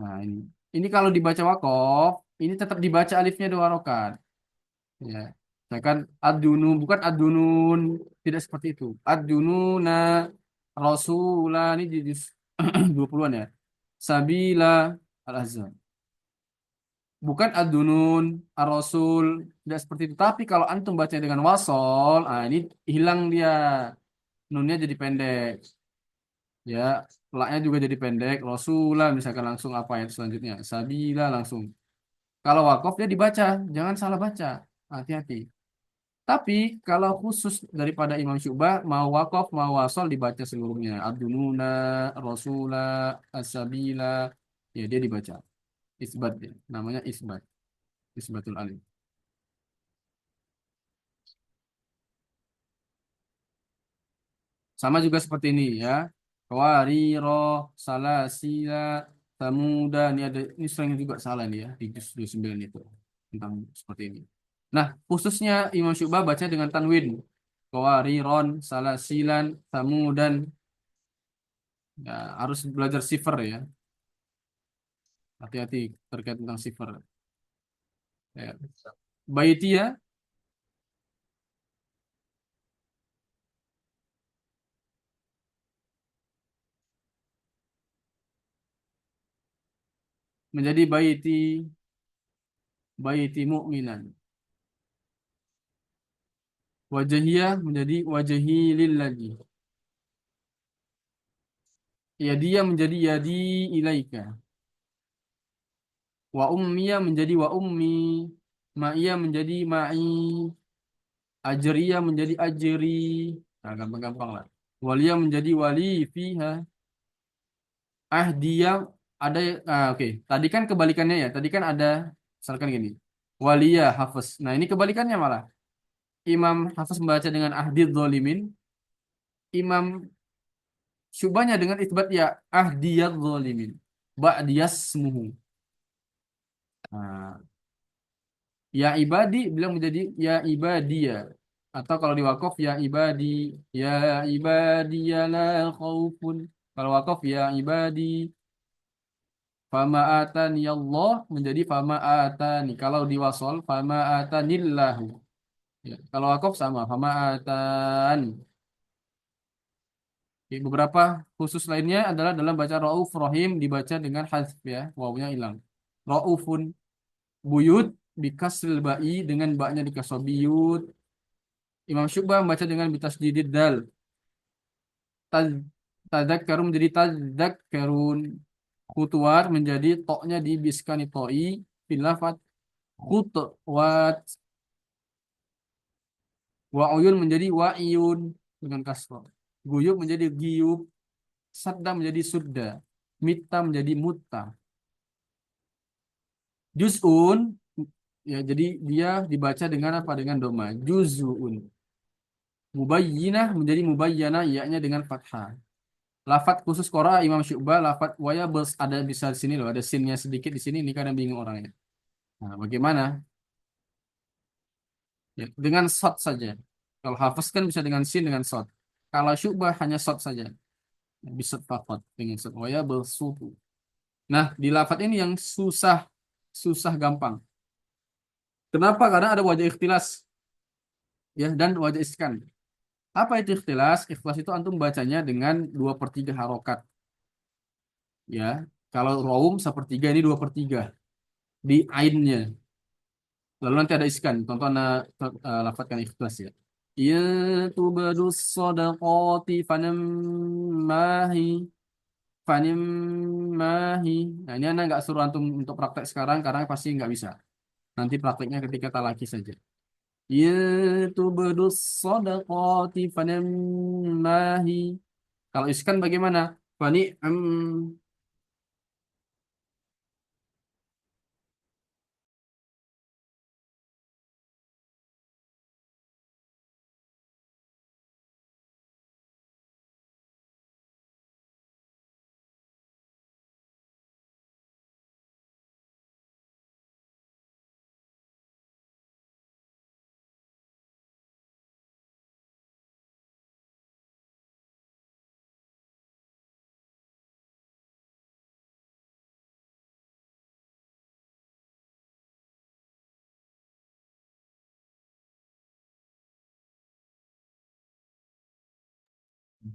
Nah ini, kalau dibaca wakof, ini tetap dibaca alifnya dua rokat. Ya, misalkan adunu bukan adunun, tidak seperti itu. Adununa Rasulah ini di juz 20-an ya. Sabila Al-Ahzab. Bukan adunun, ar-rasul, tidak seperti itu. Tapi kalau antum baca dengan wasol, ini hilang dia. Nunnya jadi pendek. Ya, laknya juga jadi pendek. Rasulah misalkan langsung apa yang selanjutnya. Sabila langsung. Kalau wakof dia dibaca, jangan salah baca. Hati-hati. Tapi kalau khusus daripada Imam Syu'bah, mau wakof, mau wasol dibaca seluruhnya. Abdununa, Rasulah, As-Sabila, ya dia dibaca. Isbat dia. Namanya isbat. Isbatul alif. Sama juga seperti ini ya. Kawariro, Salasila, Samuda. Ini sering juga salah nih ya di juz 29 itu tentang seperti ini. Nah, khususnya Imam Syu'bah baca dengan tanwin. Kawariron, Salasilan, Samudan. Ya, harus belajar sifar ya. Hati-hati terkait tentang sifar. Ya. Baitia menjadi baiti mu'minan. Wajahiyah menjadi wajahi lillahi. Ya dia menjadi yadi ilaika. Wa ummiyah menjadi wa ummi. Ma'iyah menjadi ma'i. Ajriyah menjadi ajri. Nah, gampang-gampang lah. Waliyah menjadi wali fiha. Dia ada oke. Tadi kan kebalikannya ya. Tadi kan ada Misalkan gini. Waliyah Hafiz. Nah, ini kebalikannya malah. Imam Hafiz membaca dengan ahdid zalimin. Imam Syubhanya dengan isbat ya ahdiyad zalimin. Ba'diyas semuhu. Nah, ya ibadi bilang menjadi ya ibadiya. Atau kalau di wakaf ya ibadi la khaufun. Kalau wakaf ya ibadi fama atani Allah menjadi fama atani. Kalau di wasol fama atanillahu. Ya, kalau wakaf sama fama atani. Oke, beberapa khusus lainnya adalah dalam baca Rauf Rahim dibaca dengan hazf ya, wawunya hilang. Raufun buyut bikasril ba'i dengan baknya dikasih biyut. Imam Syu'bah membaca dengan bitasdidid dal. Taz tadzakkaru menjadi tadzakkarun. Khutuwat menjadi toknya di biskani to'i fil lafat khutwat. Wa'uyun menjadi wa'iyun dengan kasrah. Guyub menjadi giyub. Sadda menjadi sudda. Mitta menjadi mutta. Juz'un ya jadi dia dibaca dengan apa? Dengan doma. Juz'un. Mubayyinah menjadi mubayyana ianya dengan fathah. Lafat khusus Qora Imam Syu'bah lafat waya ada bisa di sini loh, ada sinnya sedikit di sini ini kadang bingung orangnya. Nah, bagaimana? Ya, dengan shot saja. Kalau Hafiz kan bisa dengan sin dengan shot. Kalau Syu'bah hanya shot saja. Bisa fakot dengan shot waya bersutu. Nah, di lafat ini yang susah gampang. Kenapa? Karena ada wajah ikhtilas ya dan wajah iskan. Apa itu ikhtilas? Ikhtilas itu antum bacanya dengan 2/3 harokat. Ya, kalau raum 1/3 ini 2/3 di ainnya. Lalu nanti ada iskan. Contoh lafadzkan ikhtilas ya. Ya tubadus sadaqati fanammahi fanimmahi. Nah, ini anak nggak suruh antum untuk praktek sekarang karena pasti nggak bisa. Nanti prakteknya ketika talaki saja. Ya tubadus sadaqati fanammahi. Kalau iskan bagaimana? Fani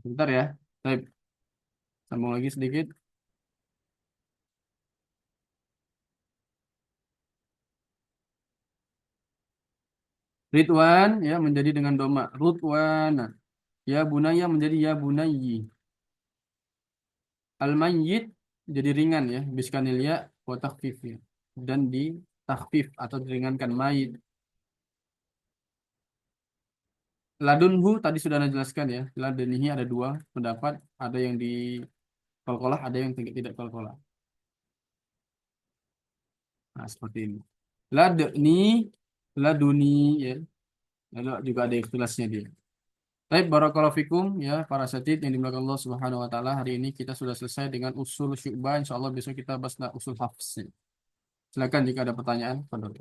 Bentar ya. Baik, sambung lagi sedikit. Ridwan ya menjadi dengan doma. Rudwana. Ya bunaya menjadi ya bunayyi. Al-mayyit jadi ringan ya. Biskanil ya wa takhfif ya. Dan di takhfif atau diringankan mayit. Ladunhu tadi sudah Anda jelaskan ya. Ladunihi ada dua pendapat. Ada yang di qalqalah, ada yang tidak qalqalah. Nah, seperti ini. Ladni, laduni ya. Lalu juga ada ikhtilasnya dia. Baik, barakallahu fikum ya para satid yang dimuliakan Allah Subhanahu wa taala. Hari ini kita sudah selesai dengan usul syu'bah. Insyaallah besok kita bahas usul hafs. Silakan jika ada pertanyaan. Fadhol.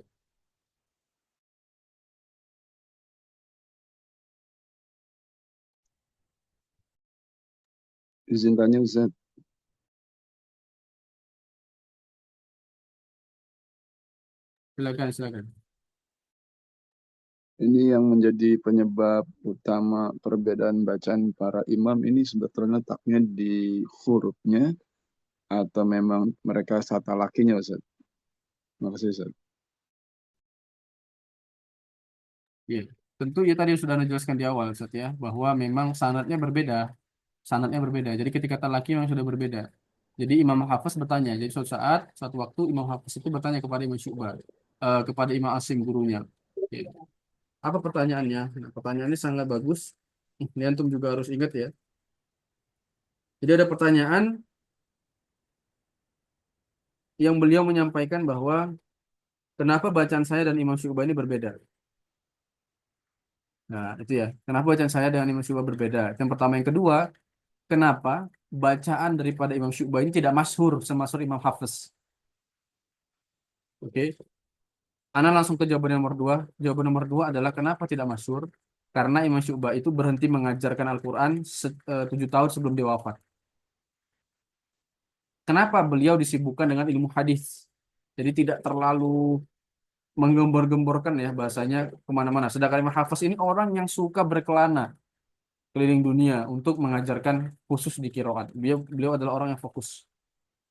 Izin tanya Ustaz, Silakan. ini yang menjadi penyebab utama perbedaan bacaan para imam ini sebetulnya letaknya di hurufnya atau memang mereka sata lakinya Ustaz? Makasih Ustaz. Ya, tentu ya tadi sudah Anda jelaskan di awal Ustaz ya bahwa memang sanadnya berbeda. Sanadnya berbeda. Jadi ketika talaki memang sudah berbeda. Jadi Imam Hafiz bertanya. Jadi suatu waktu Imam Hafiz itu bertanya kepada Imam Syu'bah, kepada Imam Asim gurunya. Ya. Apa pertanyaannya? Nah, pertanyaannya sangat bagus. Ini antum juga harus ingat ya. Jadi ada pertanyaan yang beliau menyampaikan bahwa Kenapa bacaan saya dan Imam Syu'bah ini berbeda? Nah, itu ya. Kenapa bacaan saya dengan Imam Syu'bah berbeda? Yang pertama, yang kedua, kenapa bacaan daripada Imam Syu'bah ini tidak masyhur semasyhur Imam Hafiz? Oke. Ana langsung ke jawaban nomor dua. Jawaban nomor dua adalah kenapa tidak masyhur? Karena Imam Syu'bah itu berhenti mengajarkan Al-Quran 7 tahun sebelum dia wafat. Kenapa beliau disibukkan dengan ilmu hadis? Jadi tidak terlalu menggembor-gemborkan ya bahasanya kemana-mana. Sedangkan Imam Hafiz ini orang yang suka berkelana keliling dunia untuk mengajarkan khusus di kiroat. Beliau adalah orang yang fokus.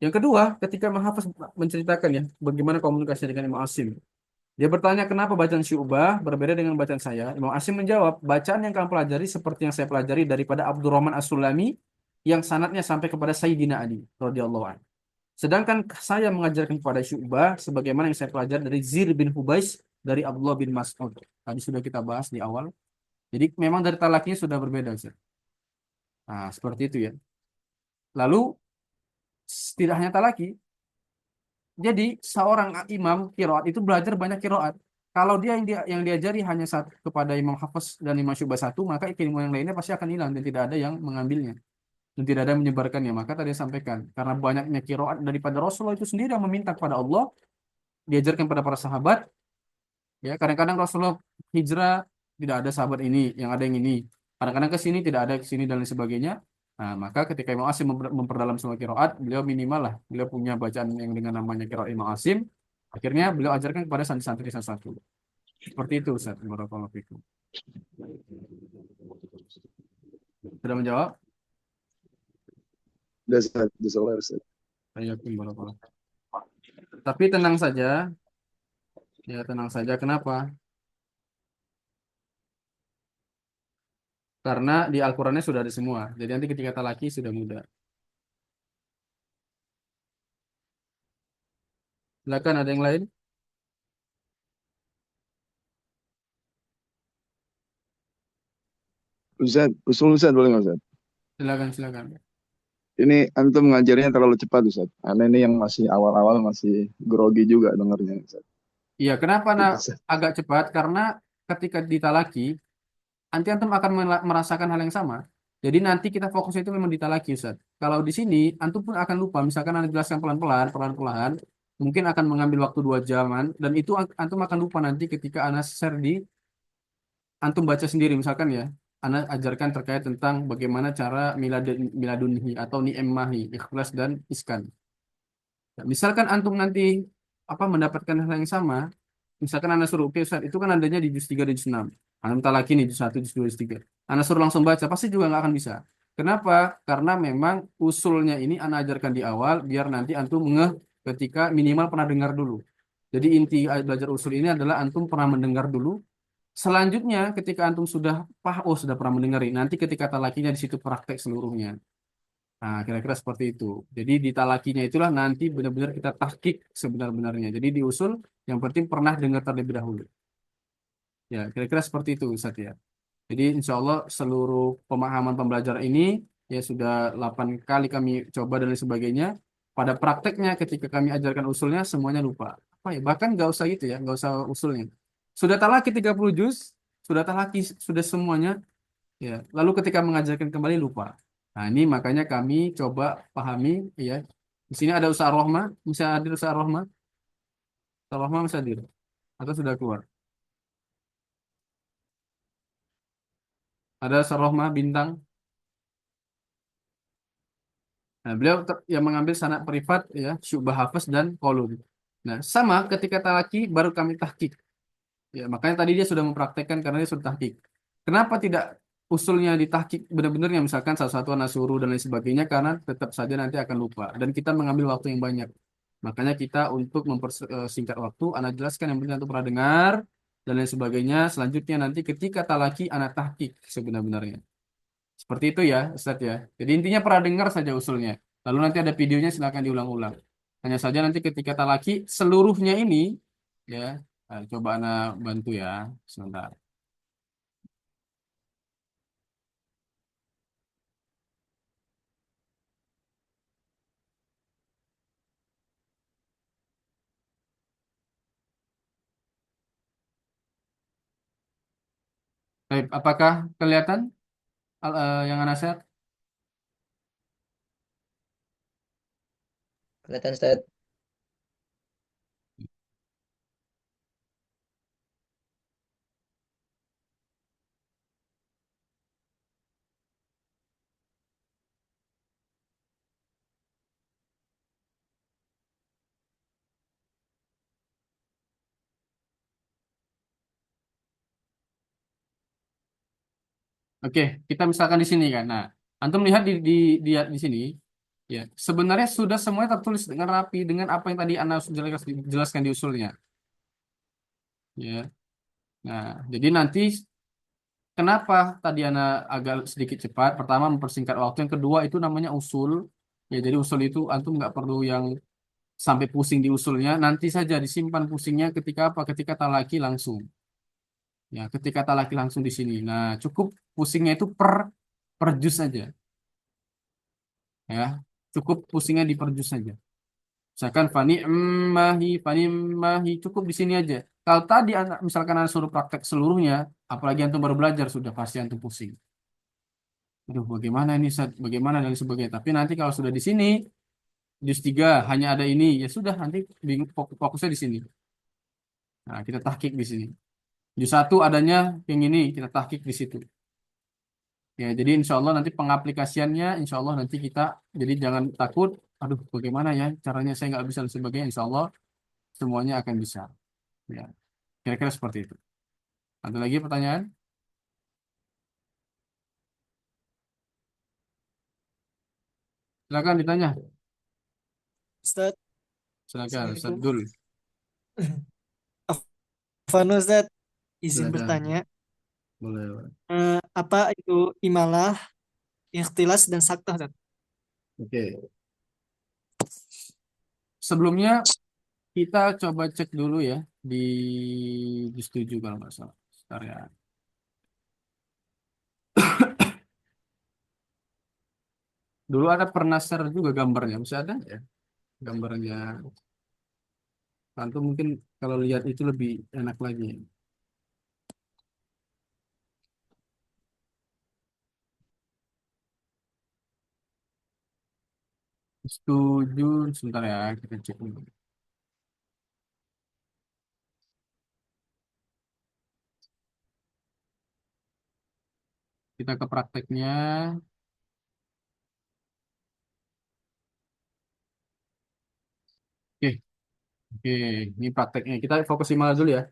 Yang kedua, ketika Imam Hafiz menceritakan ya bagaimana komunikasi dengan Imam Asim. Dia bertanya kenapa bacaan Syu'bah berbeda dengan bacaan saya. Imam Asim menjawab, bacaan yang kamu pelajari seperti yang saya pelajari daripada Abdurrahman As-Sulami yang sanadnya sampai kepada Sayyidina Ali radhiyallahu anhu. Sedangkan saya mengajarkan kepada Syu'bah sebagaimana yang saya pelajari dari Zir bin Hubais dari Abdullah bin Mas'ud. Tadi sudah kita bahas di awal. Jadi memang dari talakinya sudah berbeda, Ustaz. Nah, seperti itu ya. Lalu tidak hanya talaki, jadi seorang imam kiroat itu belajar banyak kiroat. Kalau dia yang diajari hanya satu kepada Imam Hafiz dan Imam Syu'bah satu, maka ilmu yang lainnya pasti akan hilang dan tidak ada yang mengambilnya dan tidak ada yang menyebarkannya. Maka tadi saya sampaikan karena banyaknya kiroat daripada Rasulullah itu sendiri yang meminta kepada Allah, diajarkan pada para sahabat. Ya kadang-kadang Rasulullah hijrah tidak ada sahabat ini, yang ada yang ini. Kadang-kadang ke sini tidak ada ke sini dan lain sebagainya. Nah, maka ketika Imam Asim memperdalam semua kiroat, beliau minimal lah, beliau punya bacaan yang dengan namanya kiroat Imam Asim. Akhirnya beliau ajarkan kepada santri-santri satu-satu. Seperti itu, Ustaz. Barakallahu fikum. Sudah menjawab? Udah Ustaz, udah selesai Ustaz. Saya yakin barakallahu. Tapi tenang saja, ya tenang saja. Kenapa? Karena di Al-Qur'annya sudah ada semua. Jadi nanti ketika talaki sudah mudah. Silakan ada yang lain? Ustaz, usul Ustaz boleh nggak Ustaz? Silakan, silakan. Ini antum ngajarnya terlalu cepat Ustaz. Aneh ini yang masih awal-awal masih grogi juga dengarnya Ustaz. Iya, kenapa Gitu, Ustaz. agak cepat? Karena ketika ditalaki, nanti antum akan merasakan hal yang sama. Jadi nanti kita fokusnya itu memang ditalaki, Ustaz. Kalau di sini, antum pun akan lupa. Misalkan anda jelaskan pelan-pelan, pelan-pelan, mungkin akan mengambil waktu 2 jaman, dan itu antum akan lupa nanti ketika anda share di antum baca sendiri, misalkan ya. Anda ajarkan terkait tentang bagaimana cara miladunhi atau ni'emmahi, ikhlas dan iskan. Ya, misalkan antum nanti mendapatkan hal yang sama, misalkan Anda suruh, oke Ustaz, itu kan adanya di juz 3 dan juz 6. Anda minta lagi nih juz 1, juz 2, juz 3. Anda suruh langsung baca, pasti juga nggak akan bisa. Kenapa? Karena memang usulnya ini Anda ajarkan di awal, biar nanti antum ngeh ketika minimal pernah dengar dulu. Jadi inti belajar usul ini adalah antum pernah mendengar dulu. Selanjutnya ketika antum sudah paham, oh sudah pernah mendengar, nanti ketika talakinya di situ praktek seluruhnya. Nah, kira-kira seperti itu. Jadi di talakinya itulah nanti benar-benar kita tahqiq sebenar-benarnya. Jadi di usul yang penting pernah dengar terlebih dahulu. Ya, kira-kira seperti itu Ustaz ya. Jadi insya Allah seluruh pemahaman pembelajaran ini ya sudah 8 kali kami coba dan lain sebagainya. Pada prakteknya ketika kami ajarkan usulnya semuanya lupa. Apa ya? Bahkan nggak usah gitu ya, nggak usah usulnya. Sudah talaki 30 juz, sudah talaki sudah semuanya ya. Lalu ketika mengajarkan kembali lupa. Nah, ini makanya kami coba pahami ya. Di sini ada Ustaz Rohma, bisa hadir Ustaz Rohma? Ustaz Rohma bisa hadir atau sudah keluar? Ada Ustaz Rohma Bintang. Nah, beliau yang mengambil sanad privat ya, Syu'bah Hafiz dan Qalun. Nah, sama ketika talaki baru kami tahqiq. Ya, makanya tadi dia sudah mempraktekkan karena dia sudah tahqiq. Kenapa tidak usulnya ditahqiq benar-benarnya misalkan salah satu nasuru dan lain sebagainya karena tetap saja nanti akan lupa dan kita mengambil waktu yang banyak. Makanya kita untuk mempersingkat waktu, anak jelaskan yang penting untuk pernah dengar dan lain sebagainya. Selanjutnya nanti ketika talaki anak tahqiq sebenar-benarnya. Seperti itu ya, Ustadz ya. Jadi intinya pernah dengar saja usulnya. Lalu nanti ada videonya silakan diulang-ulang. Hanya saja nanti ketika talaki seluruhnya ini ya, coba Ana bantu ya sebentar. Baik, apakah kelihatan yang Ana share? Kelihatan Ustaz. Oke, kita misalkan di sini kan. Nah, antum lihat di sini, ya. Sebenarnya sudah semuanya tertulis dengan rapi dengan apa yang tadi Anda jelaskan di usulnya, ya. Nah, jadi nanti kenapa tadi Anda agak sedikit cepat? Pertama mempersingkat waktu, yang kedua itu namanya usul. Ya, jadi usul itu antum nggak perlu yang sampai pusing di usulnya, nanti saja disimpan pusingnya ketika apa? Ketika talaki langsung. Ya, ketika talaki langsung di sini. Nah, cukup pusingnya itu per juz saja, ya. Cukup pusingnya di per juz saja. Misalkan fani mahi cukup di sini aja. Kalau tadi misalkan anak suruh praktek seluruhnya, apalagi antum baru belajar sudah pasti antum pusing. Aduh, bagaimana ini Ustaz? Bagaimana dan sebagainya. Tapi nanti kalau sudah di sini, juz 3 hanya ada ini, ya sudah nanti fokusnya di sini. Nah, kita tahqiq di sini. Juz 1 adanya yang ini, kita tahqiq di situ. Ya, jadi insya Allah nanti pengaplikasiannya, insya Allah nanti kita, jadi jangan takut, aduh bagaimana ya caranya saya nggak bisa dan sebagainya, insya Allah semuanya akan bisa. Ya, kira-kira seperti itu. Ada lagi pertanyaan? Silakan ditanya. Ustaz, Silakan, Ustaz Assalamualaikum. Dul. Afwan Ustaz, izin Silakan. bertanya. Boleh, boleh. Apa itu imalah, ikhtilas, dan saktah, Ustaz? Oke. Sebelumnya kita coba cek dulu ya di setuju kalau nggak salah. Sebentar ya. Dulu ada pernah share juga gambarnya, masih ada ya gambarnya. Tentu mungkin kalau lihat itu lebih enak lagi. Setuju, sebentar ya kita cek dulu. Kita ke prakteknya. Oke, oke, ini prakteknya. Kita fokus malah dulu ya.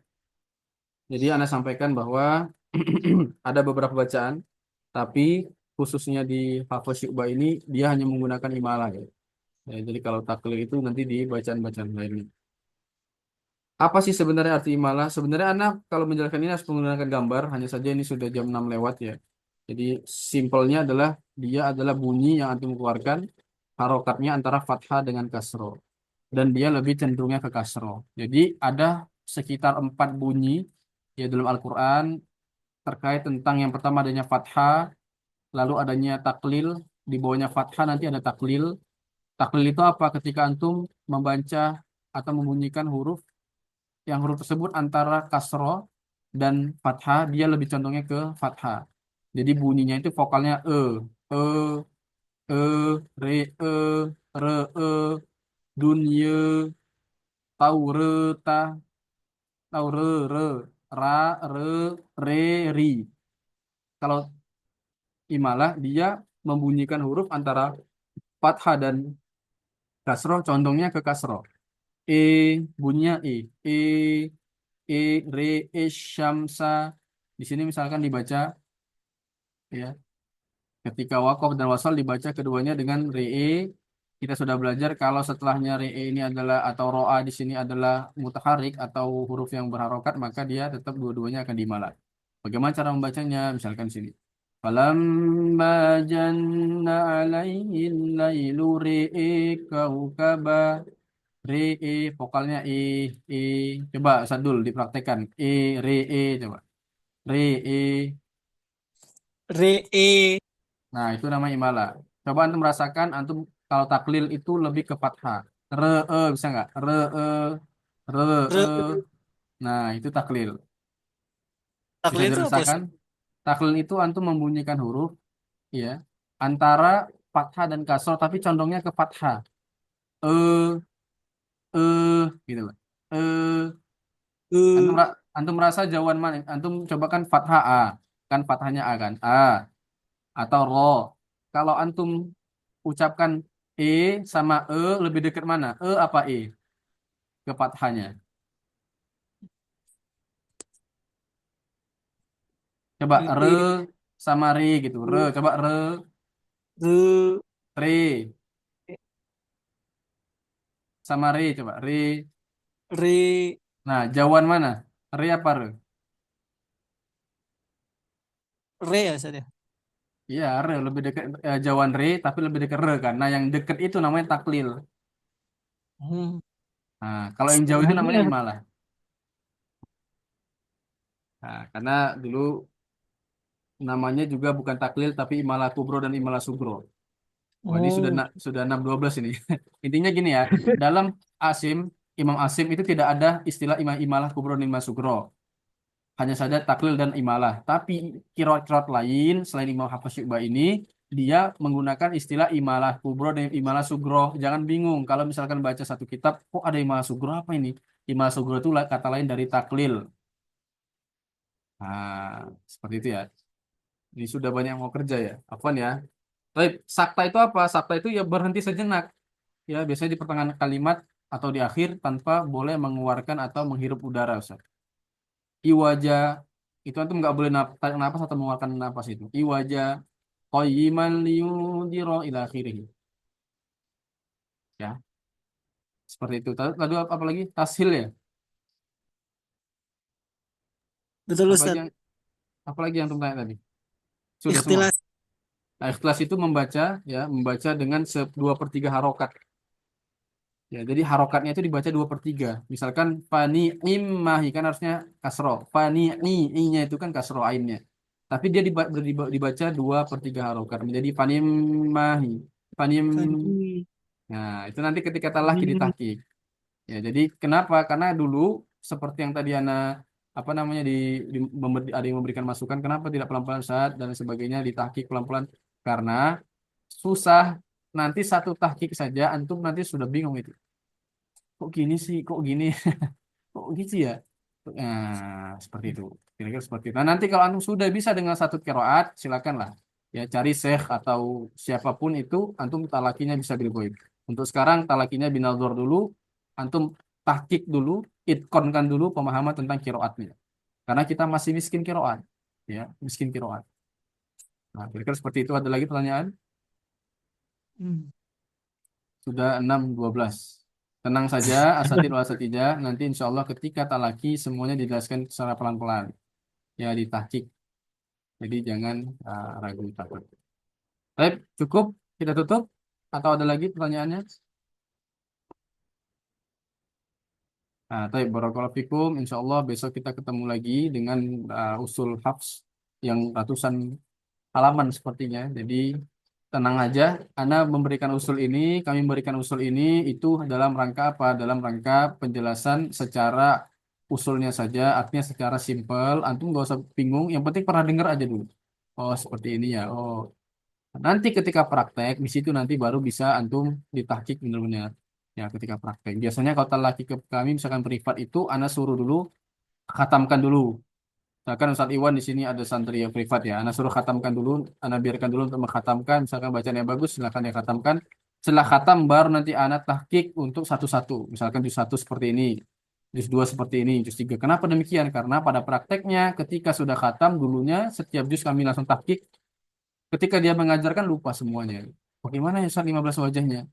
Jadi Anda sampaikan bahwa ada beberapa bacaan, tapi khususnya di Hafaz Syu'bah ini dia hanya menggunakan imalah ya. Ya, jadi kalau taklil itu nanti di bacaan-bacaan lainnya. Apa sih sebenarnya arti imalah? Sebenarnya Anda kalau menjelaskan ini harus menggunakan gambar, hanya saja ini sudah jam 6 lewat ya. Jadi simpelnya adalah dia adalah bunyi yang antum keluarkan harokatnya antara fathah dengan kasroh. Dan dia lebih cenderungnya ke kasroh. Jadi ada sekitar 4 bunyi ya dalam Al-Quran terkait tentang yang pertama adanya fathah, lalu adanya taklil, di bawahnya fathah nanti ada taklil. Taklil itu apa? Ketika antum membaca atau membunyikan huruf, yang huruf tersebut antara kasroh dan fathah, dia lebih condongnya ke fathah. Jadi bunyinya itu vokalnya e, e, re, re, dunye, taureta, taure, ra, re, re, ri. Kalau imalah dia membunyikan huruf antara fathah dan kasroh, condongnya ke kasroh. E, bunyinya e, re, syamsa. Di sini misalkan dibaca ya, ketika wakof dan wasal dibaca keduanya dengan re. Kita sudah belajar kalau setelahnya re ini adalah atau roa di sini adalah mutaharik atau huruf yang berharokat, maka dia tetap dua-duanya akan dimalat. Bagaimana cara membacanya? Misalkan sini. Falamma janna alaihi lailu re'e kaukaba. Re'e vokalnya e. Coba Sadul dipraktekkan. Re'e coba. Re'e. Re. Nah, itu namanya imala. Coba antum merasakan antum kalau taklil itu lebih ke fathah. Re bisa nggak? Re Re. Nah, itu taklil. Bisa Taklid itu apa, dirasakan? Ustaz? Taklil itu antum membunyikan huruf ya antara fathah dan kasroh tapi condongnya ke fathah. Eh gitu loh. Antum Eh, antum merasa jawaban mana? Antum cobakan fathah A. Kan fathahnya A kan? A atau ro. Kalau antum ucapkan E sama lebih dekat mana? Apa E ke fathahnya? Coba re re, sama re gitu. Re, coba re, re, re sama re coba. Re. re, Nah, jauhan mana? Re apa re? re ya Ustaz ya. Iya, re lebih dekat jauhan re tapi lebih dekat re kan. Nah, yang dekat itu namanya taklil. Hmm. Nah, kalau yang jauh itu namanya Sebenarnya, imalah. Nah, karena dulu namanya juga bukan taklil tapi imalah kubro dan imalah sugro. Wah, ini oh, sudah 6-12 ini. Intinya gini ya, dalam Asim, Imam Asim itu tidak ada istilah imalah kubro dan imalah sugro. Hanya saja taklil dan imalah. Tapi kirot-kirot lain selain Imam Hafiz Syu'bah ini dia menggunakan istilah imalah kubro dan imalah sugro. Jangan bingung kalau misalkan baca satu kitab, kok ada imalah sugro apa ini? Imalah sugro itu kata lain dari taklil. Nah, seperti itu ya. Ini sudah banyak yang mau kerja ya. Afwan ya. Baik, sakta itu apa? Sakta itu ya berhenti sejenak. Ya, biasanya di pertengahan kalimat atau di akhir tanpa boleh mengeluarkan atau menghirup udara, Ustaz. Iwaja itu antum nggak boleh tarik napas atau mengeluarkan napas itu. Iwaja qayyiman liyudhira ila akhirih. Ya, seperti itu. Lalu apa lagi? Tashil ya. betul Apa lagi Ustaz. yang yang antum tanya tadi? Sudah semua. Ikhtilas. Nah, ikhlas itu membaca ya, membaca dengan 2/3 harokat. Ya, jadi harokatnya itu dibaca 2/3. Misalkan fani immahi kan harusnya kasro. Fani i-nya itu kan kasro ainnya. Tapi dia dibaca 2/3 harokat. Menjadi fani immahi. Fanim. Fani. Nah, itu nanti ketika talaki Hmm. ditahqiq. Ya, jadi kenapa? Karena dulu seperti yang tadi Ana apa namanya ada yang memberikan masukan kenapa tidak pelan-pelan saat dan sebagainya ditahqiq pelan-pelan karena susah nanti satu tahqiq saja antum nanti sudah bingung itu. Kok gini sih? Kok gini? Kok gitu ya? Nah, seperti itu. Kira-kira seperti itu. Nah, nanti kalau antum sudah bisa dengan satu qiraat, silakanlah. Ya, cari syekh atau siapapun itu, antum talakinya bisa bil ghaib. Untuk sekarang talakinya binadzar dulu, antum tahqiq dulu, itqonkan dulu pemahaman tentang qiraatnya. Karena kita masih miskin qiraat. Ya, miskin qiraat. Nah, kira-kira seperti itu. Ada lagi pertanyaan? Hmm. Sudah 6:12. Tenang saja, asatid wal asatidah. Nanti insya Allah ketika talaki semuanya dijelaskan secara pelan-pelan. Ya, ditahqiq. Jadi jangan ragu takut. Baik, cukup. Kita tutup. Atau ada lagi pertanyaannya? Nah, baik, barakallahu fikum. Insya Allah besok kita ketemu lagi dengan usul hafs yang ratusan halaman sepertinya. Jadi tenang aja. Anda memberikan usul ini, kami memberikan usul ini itu dalam rangka apa? Dalam rangka penjelasan secara usulnya saja, artinya secara simpel. Antum nggak usah bingung. Yang penting pernah dengar aja dulu. Oh, seperti ini ya. Oh, nanti ketika praktek, di situ nanti baru bisa antum ditahqiq benar-benar. Ya, ketika praktek. Biasanya kalau laki ke kami, misalkan privat itu, Anda suruh dulu, khatamkan dulu. Misalkan Ustadz Iwan di sini ada santri yang privat ya. Anda suruh khatamkan dulu, Anda biarkan dulu untuk mengkhatamkan. Misalkan bacanya bagus, silakan ya khatamkan. Setelah khatam, baru nanti Anda tahqiq untuk satu-satu. Misalkan juz 1 seperti ini, juz 2 seperti ini, juz 3. Kenapa demikian? Karena pada prakteknya, ketika sudah khatam, dulunya setiap juz kami langsung tahqiq. Ketika dia mengajarkan lupa semuanya. Bagaimana ya Ustaz 15 wajahnya?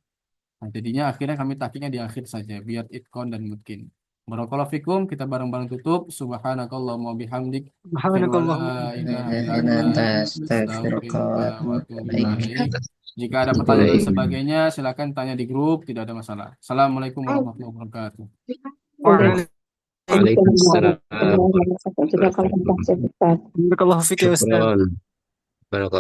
Nah, jadinya akhirnya kami tahqiqnya di akhir saja biar itkon dan mungkin. Barakallahu fikum, kita bareng-bareng tutup. Subhanakallahumma bihamdik, asyhadu an la Subhanakallahumma. ilaha illa إن anta, أنت أستغفرك astaghfiruka wa وأتوب atubu إليك ilaik. Jika ada أتوب pertanyaan dan إليك sebagainya, silakan tanya di grup, tidak ada masalah. Assalamualaikum warahmatullahi wabarakatuh. Waalaikumsalam. وعليكم السلام Barakallahu fiik ya Ustaz. شكرا بارك